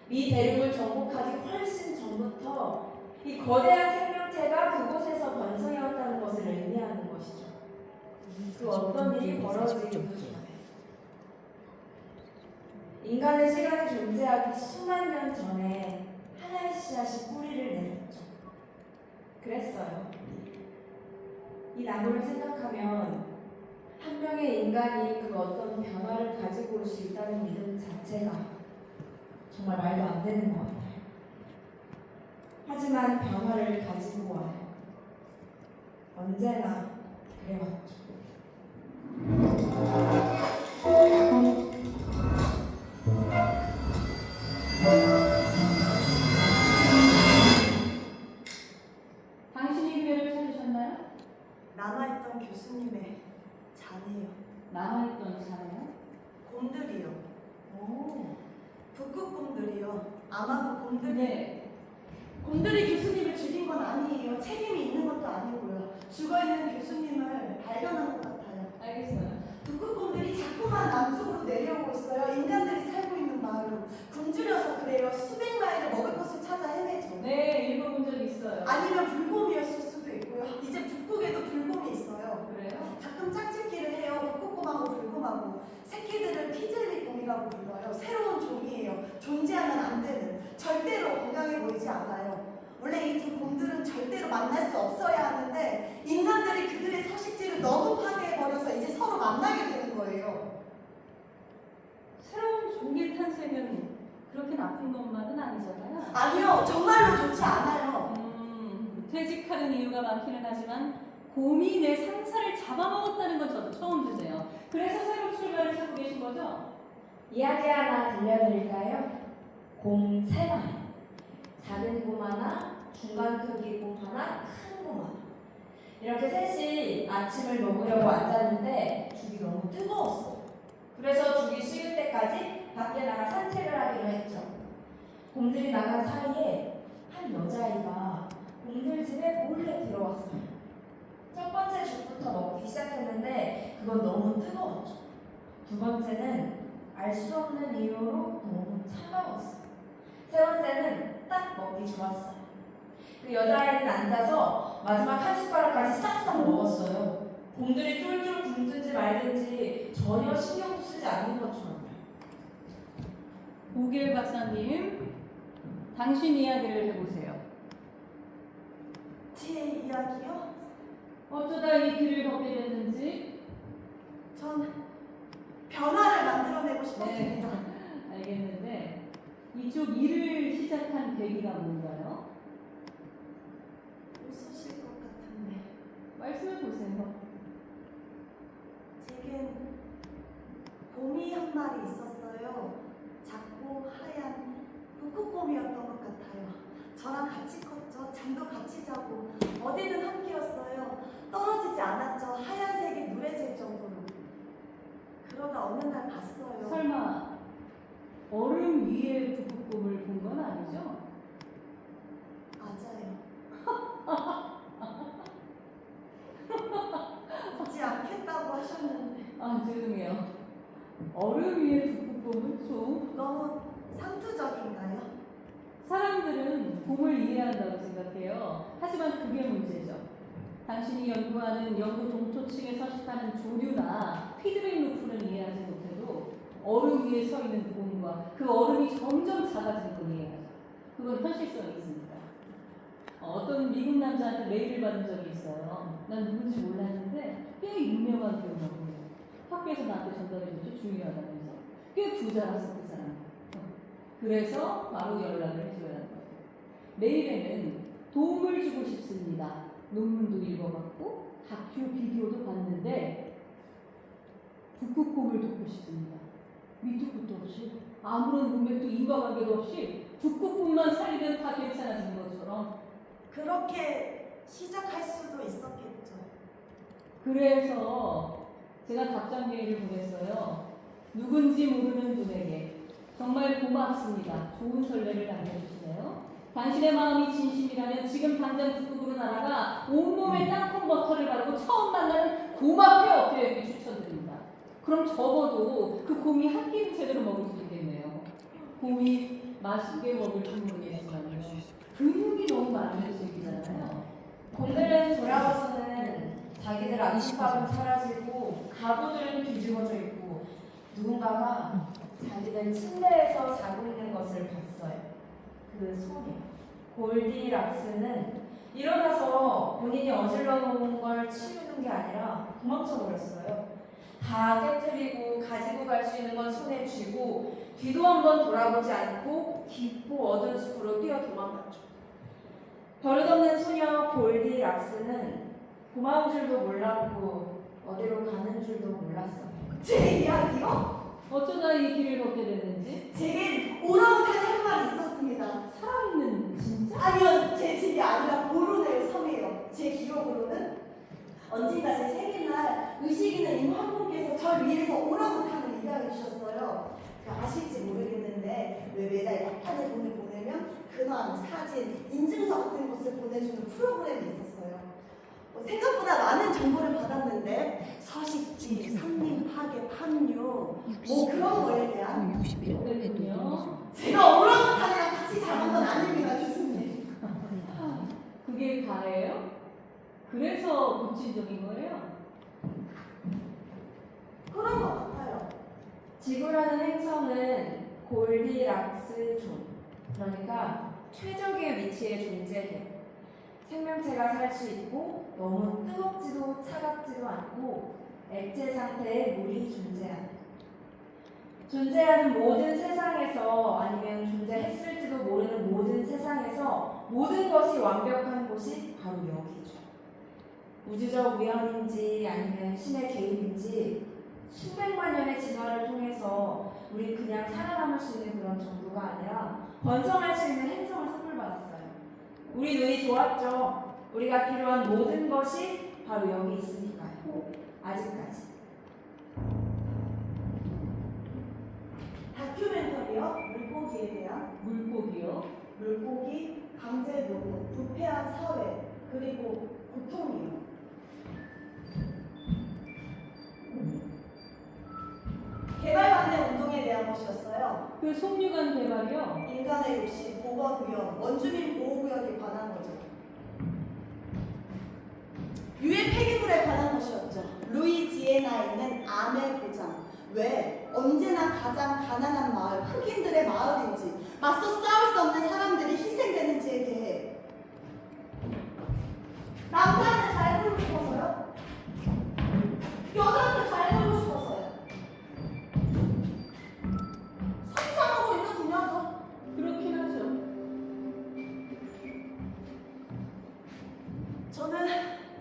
이 대륙을 정복하기 훨씬 전부터 이 거대한 생명체가 그곳에서 번성해왔다는 것을 의미하는 것이죠. 그 어떤 일이 벌어지기도 전에 인간의 시간이 존재하기 수만 년 전에 하나의 씨앗이 뿌리를 내렸죠. 그랬어요. 이 나무를 생각하면 한 명의 인간이 그 어떤 변화를 가지고 올 수 있다는 믿음 자체가 정말 말도 안 되는 것 같아요. 하지만 변화를 가지고 와요. 언제나 그래왔죠. 남아있던 교수님의 자네요. 남아있던 자네요? 곰들이요. 오. 북극곰들이요. 아마도 곰들이. 네. 곰들이 교수님을 죽인 건 아니에요. 책임이 있는 것도 아니고요. 죽어있는 교수님을 발견한 것 같아요. 알겠어요. 북극곰들이 자꾸만 남쪽으로 내려오고 있어요. 인간들이 살고 있는 마을로. 굶주려서 그래요. 수백 마일을 먹을 것을 찾아 헤매죠. 네, 읽어본 적 있어요. 아니면 불곰이었을 수도 있고요. 이제 북극에도 불곰이 있어요. 그래요? 가끔 짝짓기를 해요. 북극곰하고 불곰하고. 새끼들을 피즐리 곰이라고 불러요. 새로운 종이에요. 존재하면 안 되는. 절대로 건강해 보이지 않아요. 원래 이 두 곰들은 절대로 만날 수 없어야 하는데 인간들이 그들의 서식지를 너무 파괴해버려서 이제 서로 만나게 되는 거예요. 새로운 종의 탄생은 그렇게 나쁜 것만은 아니잖아요. 아니요. 정말로 좋지 않아요. 퇴직하는 이유가 많기는 하지만 곰이 내 상사를 잡아먹었다는 건 저도 처음 듣네요. 그래서 새로 출발을 하고 계신 거죠? 이야기 하나 들려드릴까요? 곰 3마리. 작은 곰 하나, 중간 크기 곰 하나, 큰 곰 하나. 이렇게 셋이 아침을 먹으려고 앉았는데 죽이 너무 뜨거웠어. 그래서 죽이 식을 때까지 밖에 나가 산책을 하기로 했죠. 곰들이 나간 사이에 한 여자아이가 곰들 집에 몰래 들어왔어요. 첫 번째 죽부터 먹기 시작했는데 그건 너무 뜨거웠죠. 두 번째는 알 수 없는 이유로 너무 차가웠어요. 세 번째는 딱 먹기 좋았어요. 그 여자아이는 앉아서 마지막 한 숟가락까지 싹싹 먹었어요. 곰들이 쫄쫄 굶든지 말든지 전혀 신경 쓰지 않는 것처럼요. 오길 박사님, 당신 이야기를 해보세요. 제 이야기요? 어쩌다 이 길을 걷게 됐는지? 전 변화를 만들어내고 싶었습니다. 알겠는데 이쪽 일을 시작한 계기가 뭔가요? 웃으실 것 같은데. 말씀해 보세요. 제겐 곰이 한 마리 있었어요. 작고 하얀 북극곰이었던 것 같아요. 저랑 같이 컸죠. 잠도 같이 자고 어디든 함께였어요. 떨어지지 않았죠. 하얀색이 누래질 정도로. 그러다 어느 날 봤어요. 설마 얼음 위에 북극곰을 본 건 아니죠? 맞아요. 보지 않겠다고 하셨는데 아, 죄송해요. 얼음 위에 북극곰은 좀 너무 상투적인가요? 사람들은 곰을 이해한다고 생각해요. 하지만 그게 문제죠. 당신이 연구하는 영구 동토 층에 서식하는 조류나 피드백 루프는 이해하지 못해도 얼음 위에 서 있는 곰과 그 얼음이 점점 작아지는 걸 이해하죠. 그건 현실성이 있습니다. 어떤 미국 남자한테 메일을 받은 적이 있어요. 난 누군지 몰랐는데 꽤 유명한 배우라고. 학교에서 나한테 전달해줬죠. 중요하다면서. 꽤 부자라서 그 사람. 그래서 바로 연락을 해줘야 하는 거예요. 메일에는 도움을 주고 싶습니다. 논문도 읽어봤고 다큐 비디오도 봤는데 북극곰을 돕고 싶습니다. 밑도 끝도 없이 아무런 문맥도 인과관계도 없이 북극곰만 살리면 다 괜찮아지는 것처럼. 그렇게 시작할 수도 있었겠죠. 그래서 제가 답장 메일을 보냈어요. 누군지 모르는 분에게 정말 고맙습니다. 좋은 설레를 남겨주세요. 당신의 마음이 진심이라면 지금 당장 북극으로 날아가 온몸에 땅콩 버터를 바르고 처음 만나는 고마패 어깨에게 추천드립니다. 그럼 적어도 그 곰이 한 끼는 제대로 먹을 수 있겠네요. 곰이 맛있게 먹을지 모르겠지만 근육이 너무 많은 얘기잖아요. 곰들은 돌아와서는 자기들 아침밥은 사라지고 가구들은 뒤집어져 있고 누군가가 자기들 침대에서 자고 있는 것을 봤어요. 그 소리. 골디락스는 일어나서 본인이 어질러 놓은 걸 치우는 게 아니라 도망쳐 버렸어요. 다 깨뜨리고 가지고 갈 수 있는 건 손에 쥐고 뒤도 한번 돌아보지 않고 깊고 어두운 숲으로 뛰어 도망갔죠. 버릇없는 소녀 골디락스는 고마운 줄도 몰랐고 어디로 가는 줄도 몰랐어요. 제 이야기요? 어쩌다 이 길을 걷게 됐는지? 제겐 오랑우탄이 한 마리 있었습니다. 살아있는 진짜? 아니요, 제 집이 아니라 보르네오 섬이에요. 제 기억으로는 언젠가 제 생일 매달 약간의 돈을 보내면 근황, 사진, 인증서 같은 것을 보내주는 프로그램이 있었어요. 생각보다 많은 정보를 받았는데 서식지, 산림 파괴, 판유 뭐 그런 거에 대한 그랬군요. 제가 오랑우탄이랑 같이 자란 건 아닙니다, 교수님. 그게 다예요? 그래서 급진적인 거예요? 그런 것 같아요. 지구라는 행성은 골디락스 존, 그러니까 최적의 위치에 존재해요. 생명체가 살 수 있고 너무 뜨겁지도 차갑지도 않고 액체 상태의 물이 존재하는 모든 세상에서 아니면 존재했을지도 모르는 모든 세상에서 모든 것이 완벽한 곳이 바로 여기죠. 우주적 우연인지 아니면 신의 개입인지 수백만 년의 진화를 통해서 우리 그냥 살아남을 수 있는 그런 정도가 아니라 번성할 수 있는 행성을 선물 받았어요. 우리 눈이 좋았죠. 우리가 필요한 모든 것이 바로 여기 있으니까요. 아직까지. 다큐멘터리요. 물고기에 대한 물고기요? 물고기, 강제노동, 부패한 사회, 그리고 고통이요. 개발반대 운동에 대한 것이었어요. 그 속류관 개발이요? 인간의 욕심, 보건 위험, 원주민 보호구역에 관한 거죠. 유해 폐기물에 관한 것이었죠. 루이지애나에 있는 암의 고장. 왜 언제나 가장 가난한 마을, 흑인들의 마을인지, 맞서 싸울 수 없는 사람들이 희생되는지에 대해. 남자한테 잘 보이고 싶어서요? 여자한테 잘 보이고 싶어서요? 성장하고 있는 분야죠. 그렇긴 하죠. 저는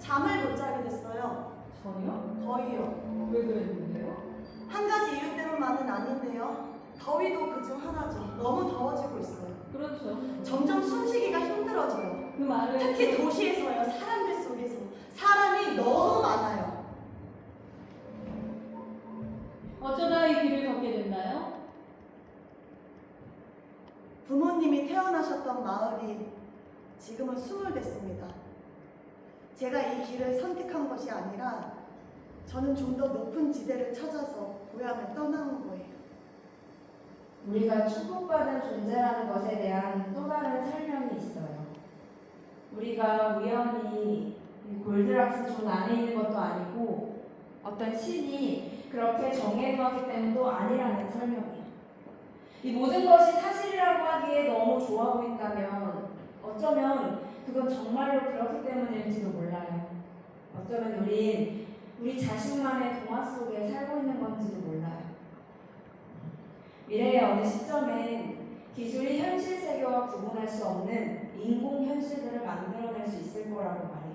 잠을 못 자게 됐어요. 전혀? 거의요. 왜 그랬는데요? 한 가지 이유 때문만은 아닌데요. 더위도 그중 하나죠. 너무 더워지고 있어요. 그렇죠. 점점 숨쉬기가 힘들어져요. 그 말을 특히 도시에서요. 사람들 속에서 사람이 너무 많아요. 어쩌다 이 길을 걷게 됐나요? 부모님이 태어나셨던 마을이 지금은 수몰됐습니다. 제가 이 길을 선택한 것이 아니라 저는 좀 더 높은 지대를 찾아서 고향을 떠나온 거예요. 우리가 축복받은 존재라는 것에 대한 또 다른 설명이 있어요. 우리가 우연히 이 골드락스 존 안에 있는 것도 아니고 어떤 신이 그렇게 정해놓았기 때문도 아니라는 설명이에요. 이 모든 것이 사실이라고 하기에 너무 좋아 보인다면 어쩌면 그건 정말로 그렇기 때문일지도 몰라요. 어쩌면 우리 자신만의 동화 속에 살고 있는 건지도 몰라요. 미래의 어느 시점엔 기술이 현실 세계와 구분할 수 없는 인공 현실들을 만들어낼 수 있을 거라고 말해요.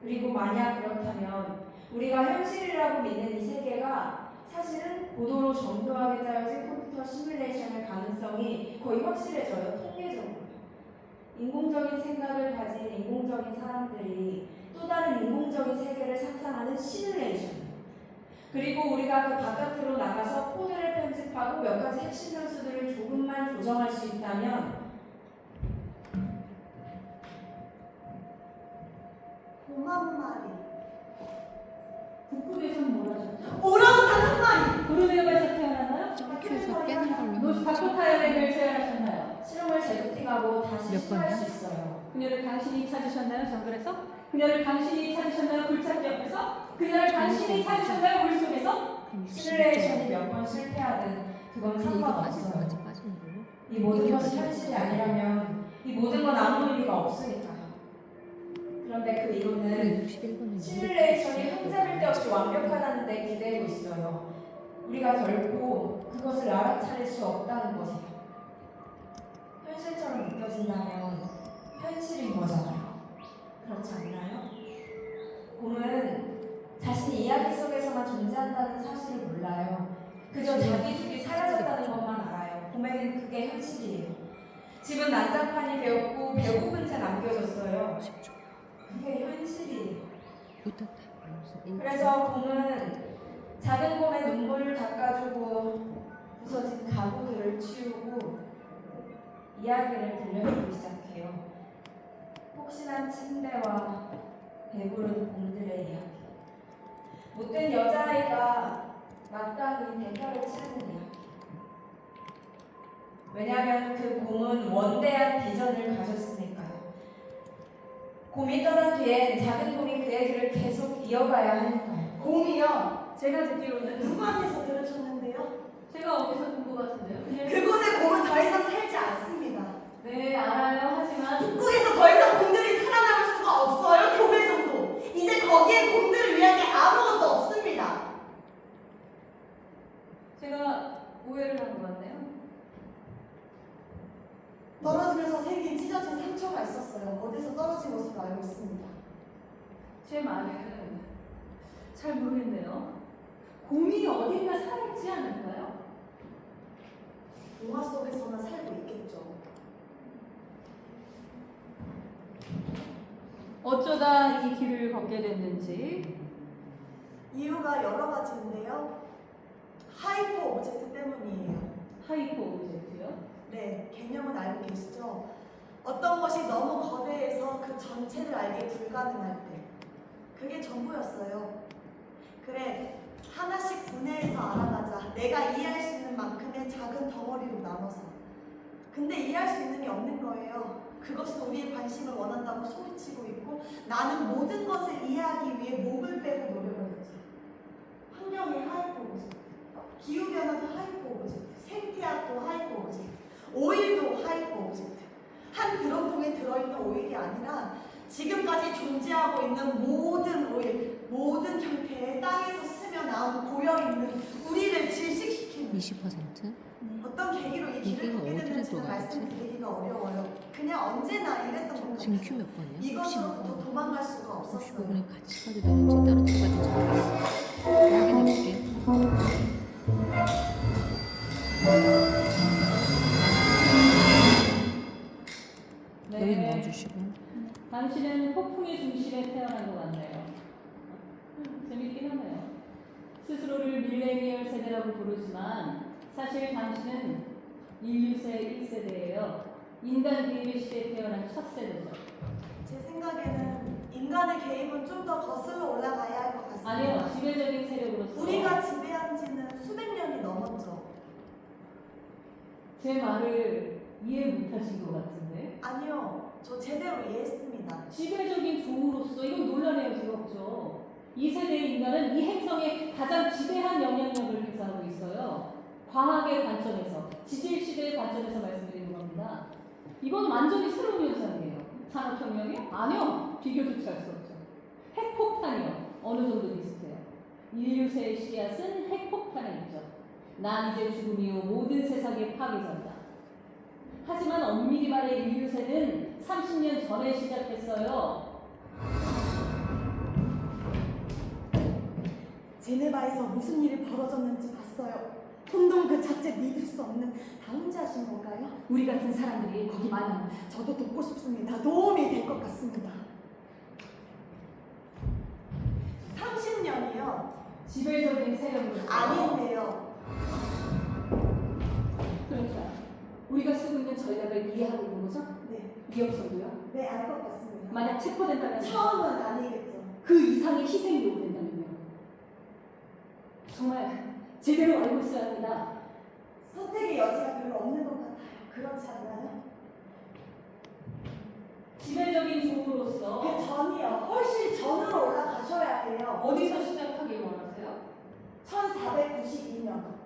그리고 만약 그렇다면 우리가 현실이라고 믿는 이 세계가 사실은 고도로 정교하게 짜여진 컴퓨터 시뮬레이션의 가능성이 거의 확실해져요. 통계적으로. 인공적인 생각을 가진 인공적인 사람들이 또 다른 인공적인 세계를 상상하는 시뮬레이션. 그리고 우리가 그 바깥으로 나가서 코드를 편집하고 몇 가지 핵심 변수들을 조금만 조정할 수 있다면 5만 마리. 북극에서는 뭘 하셨죠? 오랑우탄 한 마리. 고르메오에서 태어났나요? 그래서 빼는 걸로 노스 다코타에 결제하셨나요? 실험을 재부팅하고 다시 몇 시도할 번이요? 수 있어요. 그녀를 당신이 찾으셨나요? 정글에서? 그녀를 당신이 찾으셨나요? 굴착기 옆에서? 그녀를 당신이 찾으셨나요? 물속에서? 시뮬레이션이 몇 번 실패하든 그건 상관없어요. 이 모든 것이 현실이 아니라면 이 모든 건 아무 의미가 없으니까요. 그런데 그 이론은 시뮬레이션이 흠잡을 데 없이 완벽하다는 데 기대고 있어요. 우리가 결코 그것을 알아차릴 수 없다는 것이에요. 현실처럼 느껴진다면 현실인 거잖아요. 그렇지 않나요? 곰은 자신이 이야기 속에서만 존재한다는 사실을 몰라요. 그저 자기 죽이 사라졌다는 것만 알아요. 곰에겐 그게 현실이에요. 집은 난장판이 되었고 배고픈 채 남겨졌어요. 그게 현실이에요. 그래서 곰은 작은 곰의 눈물을 닦아주고 부서진 가구들을 치우고 이야기를 들려주기 시작해요. 폭신한 침대와 배부른 곰들의 이야기. 못된 여자아이가 마땅히 대가를 치르는 이야기. 왜냐하면 그 곰은 원대한 비전을 가졌으니까요. 곰이 떠난 뒤엔 작은 곰이 그의 길을 계속 이어가야 하니까요. 곰이요. 제가 듣기로는 누구한테서 들으셨는데요? 제가 어디서 본 것 같은데요. 그곳에 곰은 더 이상 살지 않습니다. 네, 알아요. 하지만 북극에서 더 이상 곰들이 살아남을 수가 없어요. 교배 정도. 이제 거기에 곰들을 위한 게 아무것도 없습니다. 제가 오해를 한 것 같네요. 떨어지면서 생긴 찢어진 상처가 있었어요. 어디서 떨어진 것으로 알고 있습니다. 제 말은 잘 모르겠네요. 곰이 어딘가 살지 않을까요? 동화 속에서만 살고 있겠죠. 어쩌다 이 길을 걷게 됐는지. 이유가 여러 가지인데요. 하이퍼 오브젝트 때문이에요. 하이퍼 오브젝트요? 네, 개념은 알고 계시죠? 어떤 것이 너무 거대해서 그 전체를 알기 불가능할 때 그게 전부였어요. 그래, 하나씩 분해해서 알아가자. 내가 이해할 수 있는 만큼의 작은 덩어리로 나눠서. 근데 이해할 수 있는 게 없는 거예요. 그것은 우리의 관심을 원한다고 소리치고 있고 나는 모든 것을 이해하기 위해 목을 빼고 노력을 했죠. 환경이 하이퍼 오브젝트, 기후변화도 하이퍼 오브젝트, 생태학도 하이퍼 오브젝트, 오일도 하이퍼 오브젝트. 한 드럼통에 들어있는 오일이 아니라 지금까지 존재하고 있는 모든 오일, 모든 형태의 땅에서 스며 나온 고여있는 우리를 질식시키는 20%? 어떤 계기로 이 길을 이게 걷게 어디로 됐는지는 돌아가지? 말씀드리기가 어려워요. 그냥 언제나 이랬던 것 지금 같아요. 큐 몇 번이야? 혹시 이것으로부터 도망갈 수가 없었어요. 그냥 같이 가도 되는지 따로 가도 되는지 확인해볼게. 여기 넣어주시고. 당신은 폭풍의 중심에 태어난 것 같네요. 재밌긴 하네요. 스스로를 밀레니얼 세대라고 부르지만 사실 당신은 인류세 1세대예요. 인간 개입의 시대에 태어난 첫 세대죠. 제 생각에는 인간의 개입은 좀 더 거슬러 올라가야 할 것 같습니다. 아니요, 지배적인 세력으로서 우리가 지배한 지는 수백 년이 넘었죠. 제 말을 이해 못하신 것 같은데. 아니요, 저 제대로 이해했습니다. 지배적인 조우로서 이건 논란의 여지가 없죠. 이 세대의 인간은 이 행성에 가장 지배한 영향력을 행사하고 있어요. 과학의 관점에서, 지질 시대의 관점에서 말씀드리는 겁니다. 이건 완전히 새로운 현상이에요. 산업혁명이요? 아니요, 비교조차 할 수 없죠. 핵폭탄이요, 어느 정도 비슷해요. 인류세의 씨앗은 핵폭탄에 있죠. 난 이제 죽음 이후 모든 세상의 파괴자다. 하지만 엄밀히 말해 인류세는 30년 전에 시작했어요. 제네바에서 무슨 일이 벌어졌는지 봤어요. 혼동 그 자체 믿을 수 없는 다 혼자 하신 건가요? 우리 같은 사람들이 거기 많아. 저도 돕고 싶습니다. 도움이 될 것 같습니다. 30년이요? 지배적인 세력으로서. 아닌데요. 그러니까 우리가 쓰고 있는 전략을 이해하고 있는 거죠? 네, 기업성도요? 네, 알 것 같습니다. 만약 체포된다면 처음은 아니겠죠. 그 이상의 희생이 요구된다면요. 정말 제대로 알고 있어야 합니다. 선택의 여지가 별로 없는 것 같아요. 그렇지 않나요? 지배적인 조우로서 그 전이요. 훨씬 전으로 올라가셔야 해요. 어디서 시작하길 원하세요? 1492년.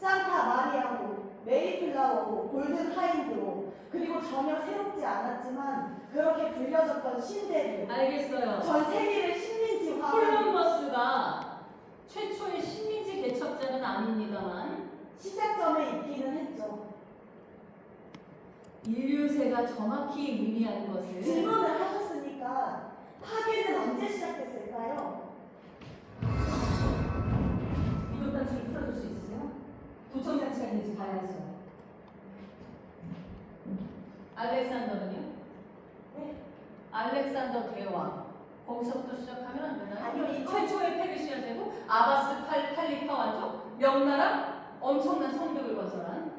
산타 마리아호, 메이플라워호, 골든 하인드로, 그리고 전혀 새롭지 않았지만 그렇게 불려졌던 신대들. 알겠어요. 전 세계를 식민지화. 콜럼버스가 최초의 식민지 개척자는 아닙니다만 시작점에 있기는 했죠. 인류세가 정확히 의미하는 것은 질문을 하셨으니까 파괴는 언제 시작됐을까요? 이것 단추를 풀어줄 수 있으세요? 도청장치가 있는지 봐야 해서요. 알렉산더는요? 네. 알렉산더 대왕. 거기서부터 시작하면 안 되나요? 아니요, 이거- 최초의 페르시아 제국, 아바스 칼리파 왕족, 명나라, 엄청난 성벽을 건설한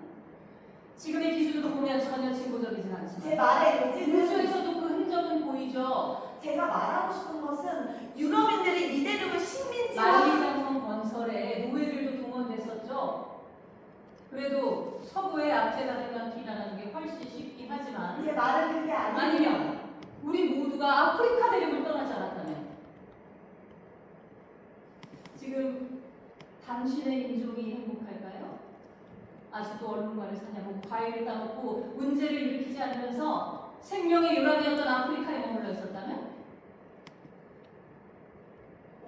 지금의 기준으로 보면 전혀 진보적이진 제 않지만 말의 요지는 우주에서도 그 흔적은 보이죠. 제가 말하고 싶은 것은 유럽인들이 이 대륙을 식민지화 만리장성 건설에 노예들도 동원됐었죠. 그래도 서구의 압제자들만 비난하는 게 훨씬 쉽긴 하지만 제 말은 그게 아니에요. 아니면 우리 모두가 아프리카 대륙을 떠나지 않았다면 지금 당신의 민족이 행복할까요? 아직도 얼룩말을 사냐고 과일을 따먹고 문제를 일으키지 않으면서 생명의 요람이었던 아프리카에 머물러 있었다면?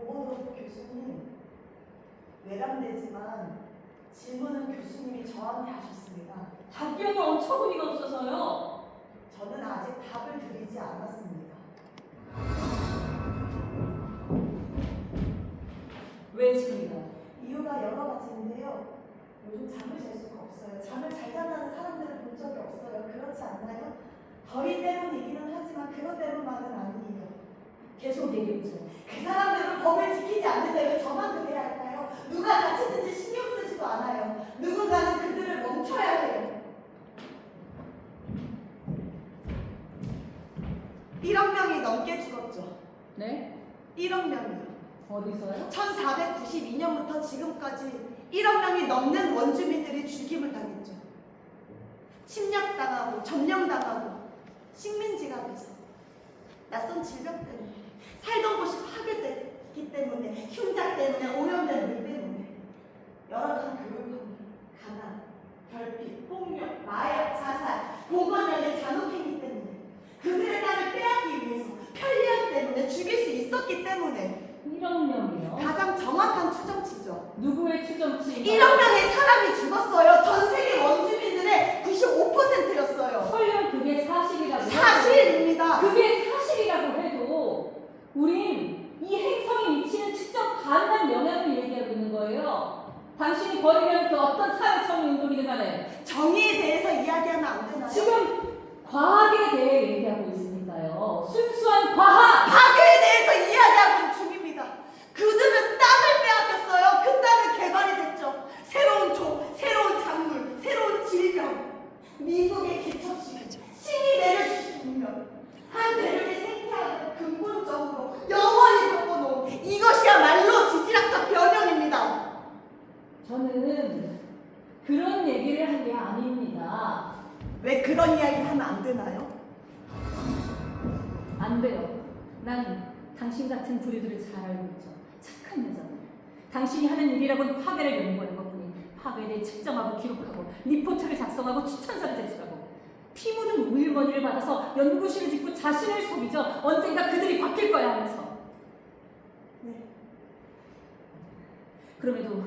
오버로드 교수님, 외람되지만 질문은 교수님이 저한테 하셨습니다. 답변을 어처구니가 없어서요. 저는 아직 답을 드리지 않았습니다. 왜 지금이다? 이유가 여러 가지인데요. 요즘 잠을 잘 수가 없어요. 잠을 잘 잔다는 사람들을 본 적이 없어요. 그렇지 않나요? 더위 때문이기는 하지만 그것 때문만은 아니에요. 계속 얘기해보세요. 그 사람들은 법을 지키지 않는데 왜 저만 그래야 할까요? 누가 다치든지 신경 쓰지도 않아요. 누군가는 그들을 멈춰야 해요. 1억 명이 넘게 죽었죠. 네? 1억 명이요. 어디서요? 1492년부터 지금까지 1억 명이 넘는 원주민들이 죽임을 당했죠. 침략당하고 점령당하고 식민지가 돼서 낯선 질병 때문에 살던 곳이 파괴됐기 때문에 흉작 때문에 오염된 물 때문에 열악한 교육 환경, 가난, 결핍, 폭력, 마약, 자살, 공권력의 잔혹행위 때문에 그들의 땅을 빼앗기 위해서 편리함 때문에 죽일 수 있었기 때문에 1억 명이요? 가장 정확한 추정치죠. 누구의 추정치? 1억 명의 사람이 죽었어요. 전 세계 원주민들의 95%였어요. 설령 그게 사실이라고 사실입니다. 그게 사실이라고 해도 우린 이 행성에 미치는 직접 가능한 영향을 얘기하고 있는 거예요. 당신이 버리면 그 어떤 사회적인 운동이든 간에 정의에 대해서 이야기하면 안 되나요? 지금 과학에 대해 얘기하고 있으니까요. 순수한 과학! 파괴에 대해서 이야기하고 있는 중입니다. 그들은 땅을 빼앗겼어요. 그 땅은 개발이 됐죠. 새로운 종, 새로운 작물, 새로운 질병. 미국의 기초식, 신이 내려주신 운명. 한 대륙의 생태학을 근본적으로 영원히 바꿔놓은 이것이야말로 지질학적 변형입니다. 저는 그런 얘기를 한 게 아닙니다. 왜 그런 이야기 하면 안 되나요? 안 돼요. 난 당신 같은 부류들을 잘 알고 있죠. 착한 여자들. 당신이 하는 일이라고는 파괴를 연구하는 것뿐인 파괴에 대해 측정하고 기록하고 리포트를 작성하고 추천서를 제출하고 피 묻은 우일머니를 받아서 연구실을 짓고 자신을 속이죠. 언젠가 그들이 바뀔 거야 하면서. 네. 그럼에도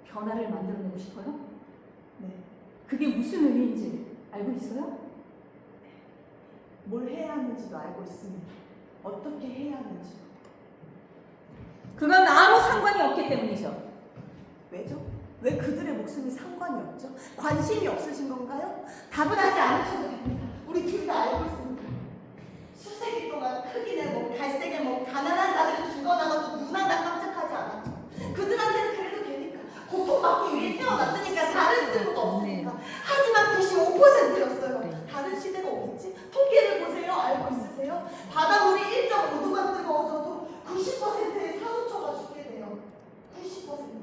변화를 만들어내고 싶어요? 네. 그게 무슨 의미인지 알고 있어요? 뭘 해야 하는지도 알고 있습니다. 어떻게 해야 하는지. 그건 아무 상관이 없기 때문이죠. 왜죠? 왜 그들의 목숨이 상관이 없죠? 관심이 없으신 건가요? 답은 하지 않으셔도 됩니다. 우리 둘 다 알고 있습니다. 수세기 동안 흑인의 몸, 갈색의 몸, 가난한 자들은 죽어나가도 눈 하나 깜짝하지 않았죠. 그들한테는 그래도 되니까. 고통받기 위해 태어났으니까 다른 쓸모가 없으니까. 하지만 95%였어요. 다른 시대가 어딨지? 통계를 보세요. 알고 있으세요? 바닷물이 1.5도만 뜨거워져도 90%의 산호초가 죽게 돼요. 90%.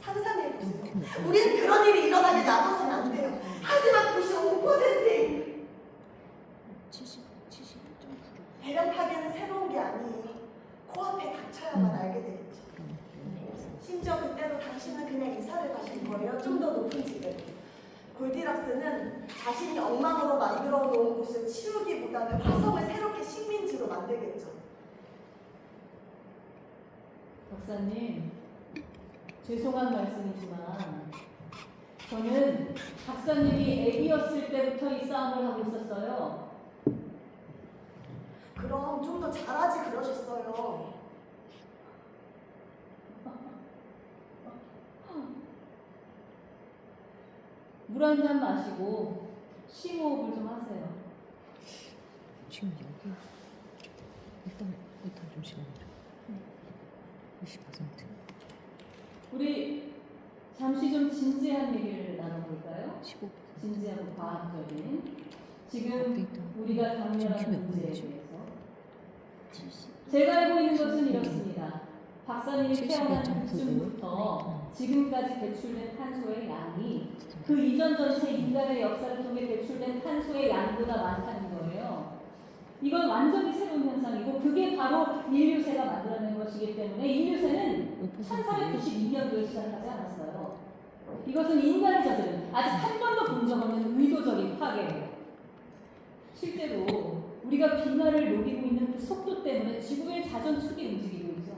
상상해보세요. 우리는 그런 일이 일어나게 놔둬서는 안 돼요. 하지만 95%의 70, 70.96. 대량 파괴는 새로운 게 아니에요. 코앞에 닥쳐야만 알게 되겠죠. 심지어 그때도 당신은 그냥 이사를 가신 거예요. 좀 더 높은 집에. 골디락스는 자신이 엉망으로 만들어 놓은 곳을 치우기보다는 화성을 새롭게 식민지로 만들겠죠. 박사님, 죄송한 말씀이지만 저는 박사님이 애기였을 때부터 이 싸움을 하고 있었어요. 그럼 좀 더 잘하지 그러셨어요. 물 한 잔 마시고 심호흡을 좀 하세요. 지금 여기 일단 좀 시간 줘. 20%. 우리 잠시 좀 진지한 얘기를 나눠볼까요? 15. 진지하고 과학적인. 지금 업데이트. 우리가 당면한 지금 몇 문제에 분이지? 대해서 70. 제가 알고 있는 것은 이렇습니다. 박사님이 70몇 태어난 점 그쯤부터 지금까지 배출된 탄소의 양이 그 이전 전체 인간의 역사를 통해 배출된 탄소의 양보다 많다는 거예요. 이건 완전히 새로운 현상이고 그게 바로 인류세가 만들어낸 것이기 때문에 인류세는 1492년도에 시작하지 않았어요. 이것은 인간이 저지른 아직 한 번도 본 적 없는 의도적인 파괴예요. 실제로 우리가 빙하를 녹이고 있는 그 속도 때문에 지구의 자전축이 움직이고 있죠.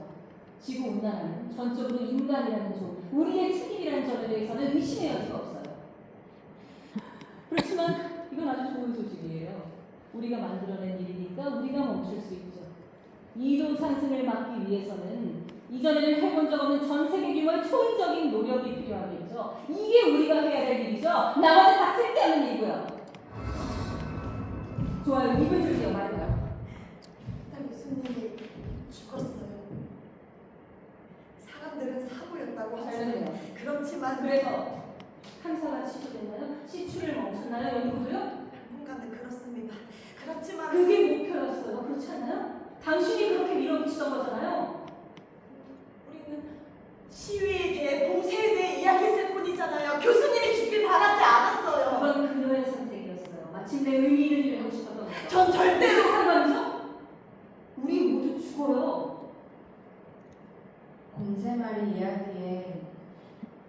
지구온난화는 전적으로 인간이라는 종, 우리의 책임이라는 점에 대해서는 의심의 여지가 없어요. 그렇지만 이건 아주 좋은 소식이에요. 우리가 만들어낸 일이니까 우리가 멈출 수 있죠. 이동 상승을 막기 위해서는 이전에는 해본 적 없는 전 세계 규모의 초인적인 노력이 필요하겠죠. 이게 우리가 해야 될 일이죠. 나머지 다 쓸데없는 일이고요. 좋아요. 이분 줄게요. 말고요. 일단 교수님이 죽었어요. 사람들은 사고였다고 하잖아요. 잘됐네요. 그렇지만 그래서 탐사가 취소됐나요? 시추를 멈췄나요? 연구도요? 당분간은 그렇습니다. 그렇지만 그게 목표였어요. 그렇지 않나요? 당신이 그렇게 밀어붙이던 거잖아요. 우리는 시위에 대해 봉쇄에 대해 이야기했을 뿐이잖아요. 교수님이 죽길 바라지 않았어요. 그건 그녀의 선택이었어요. 마침내 의미 있는 일을 하고 싶었던 거죠. 전 절대로 상관이죠? 우리 모두 죽어요. 곰새마리 이야기에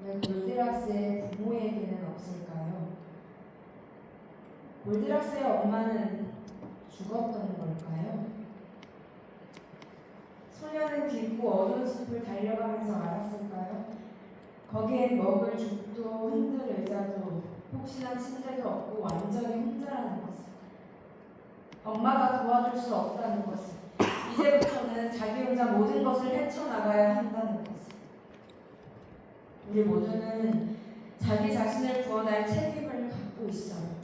왜 골디락스의 부모에게는 없을까요? 골디락스의 엄마는 죽었던 걸까요? 소녀는 깊고 어두운 숲을 달려가면서 알았을까요? 거기엔 먹을 죽도 흔들 의자도 혹시나 침대도 없고 완전히 혼자라는 것을. 엄마가 도와줄 수 없다는 것을. 이제부터는 자기 혼자 모든 것을 헤쳐나가야 한다는 것을. 우리 모두는 자기 자신을 구원할 책임을 갖고 있어요.